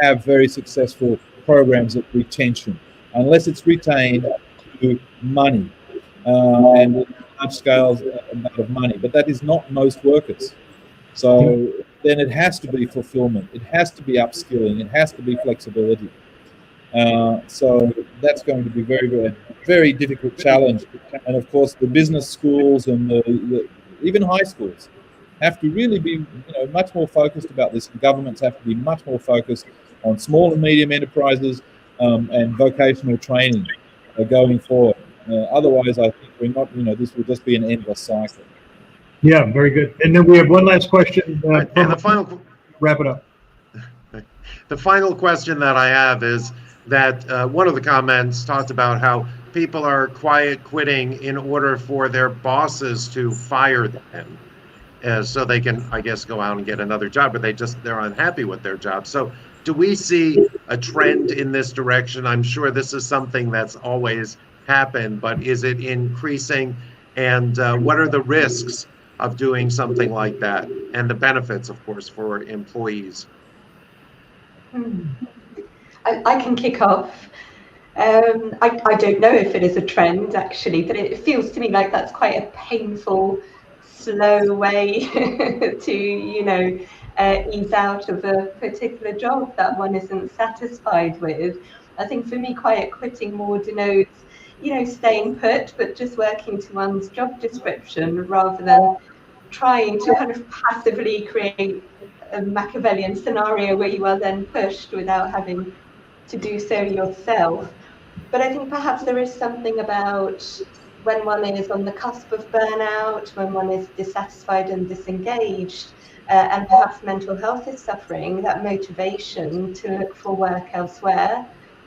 have very successful programs of retention, unless it's retained to money and large scale amount of money. But that is not most workers. So then it has to be fulfillment. It has to be upskilling. It has to be flexibility. So that's going to be very, very difficult challenge. And of course, the business schools and even high schools have to really be, you know, much more focused about this. And governments have to be much more focused on small and medium enterprises and vocational training going forward. Otherwise, I think we're not, you know, this will just be an endless cycle. Yeah, very good. And then we have one last question. And the final, wrap it up. The final question that I have is that one of the comments talked about how people are quiet quitting in order for their bosses to fire them, so they can, I guess, go out and get another job, but they're unhappy with their job. So do we see a trend in this direction? I'm sure this is something that's always happened, but is it increasing? And what are the risks of doing something like that, and the benefits, of course, for employees? I can kick off. I don't know if it is a trend, actually, but it feels to me like that's quite a painful, slow way to, you know, ease out of a particular job that one isn't satisfied with. I think for me, quiet quitting more denotes, you know, staying put, but just working to one's job description rather than trying to kind of passively create a Machiavellian scenario where you are then pushed without having to do so yourself. But I think perhaps there is something about when one is on the cusp of burnout, when one is dissatisfied and disengaged, and perhaps mental health is suffering, that motivation to look for work elsewhere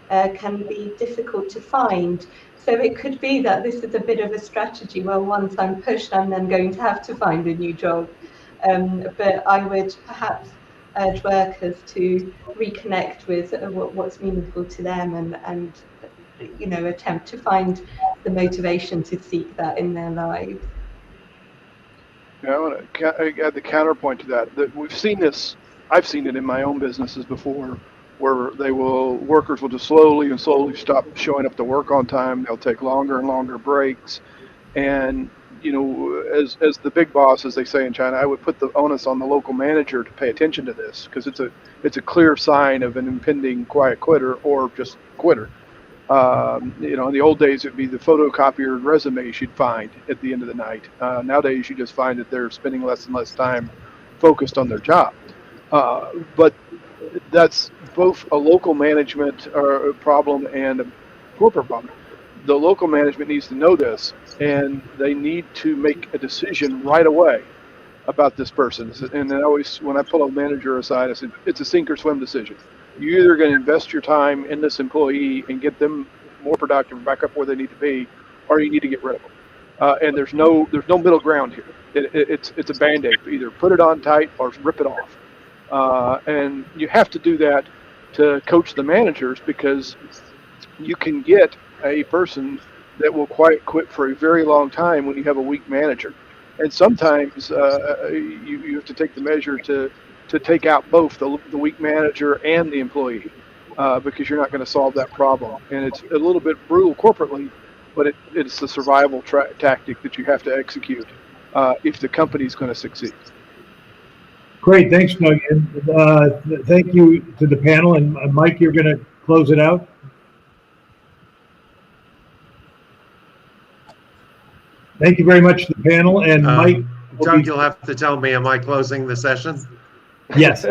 can be difficult to find. So it could be that this is a bit of a strategy. Well, once I'm pushed, I'm then going to have to find a new job. But I would perhaps urge workers to reconnect with what's meaningful to them and you know, attempt to find the motivation to seek that in their lives. Yeah, I want to add the counterpoint to that we've seen this. I've seen it in my own businesses before, where workers will just slowly stop showing up to work on time. They'll take longer and longer breaks, and you know, as the big boss, as they say in China, I would put the onus on the local manager to pay attention to this, because it's a clear sign of an impending quiet quitter or just quitter. You know, in the old days, it'd be the photocopier resumes you'd find at the end of the night. Nowadays, you just find that they're spending less and less time focused on their job. But that's both a local management problem and a corporate problem. The local management needs to know this, and they need to make a decision right away about this person. And then always, when I pull a manager aside, I said, it's a sink or swim decision. You're either going to invest your time in this employee and get them more productive, back up where they need to be, or you need to get rid of them. And there's no middle ground here. It's a Band-Aid. Either put it on tight or rip it off. And you have to do that to coach the managers, because you can get a person that will quiet quit for a very long time when you have a weak manager. And sometimes you have to take the measure to take out both the weak manager and the employee, because you're not going to solve that problem. And it's a little bit brutal corporately, but it's the survival tactic that you have to execute if the company's going to succeed. Great, thanks, Doug. And thank you to the panel. And Mike, you're going to close it out? Thank you very much to the panel, and Mike. Doug, you'll have to tell me, am I closing the session? Yes.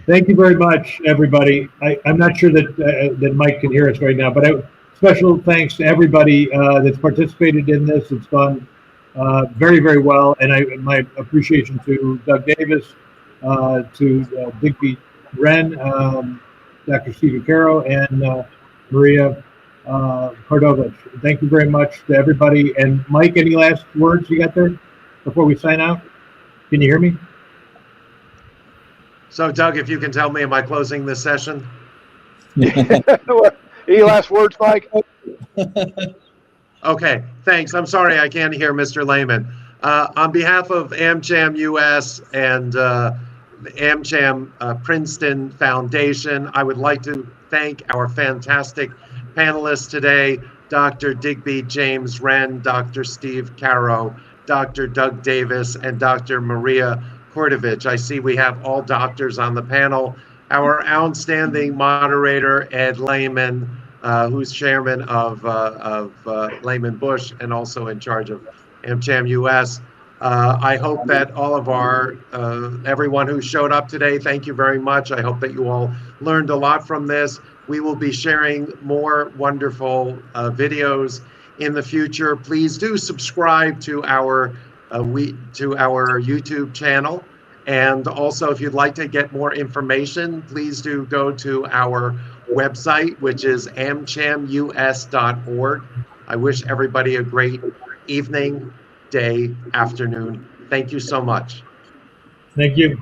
Thank you very much, everybody. I'm not sure that Mike can hear us right now, but special thanks to everybody that's participated in this. It's gone very, very well, and my appreciation to Doug Davis, to Digby Wren, Dr. Stephen Caro, and Maria Cordova. Thank you very much to everybody. And Mike, any last words you got there before we sign out? Can you hear me? So, Doug, if you can tell me, am I closing this session? Any last words, Mike? Okay, thanks. I'm sorry I can't hear Mr. Lehman. On behalf of AmCham US and the AmCham Princeton Foundation, I would like to thank our fantastic panelists today, Dr. Digby James Wren, Dr. Steve Caro, Dr. Doug Davis, and Dr. Maria Kordovich. I see we have all doctors on the panel. Our outstanding moderator, Ed Lehman, who's chairman of Lehman Bush and also in charge of AmCham US. I hope that all of everyone who showed up today, thank you very much. I hope that you all learned a lot from this. We will be sharing more wonderful videos in the future. Please do subscribe to our YouTube channel. And also, if you'd like to get more information, please do go to our website, which is amchamus.org. I wish everybody a great evening, day, afternoon. Thank you so much. Thank you.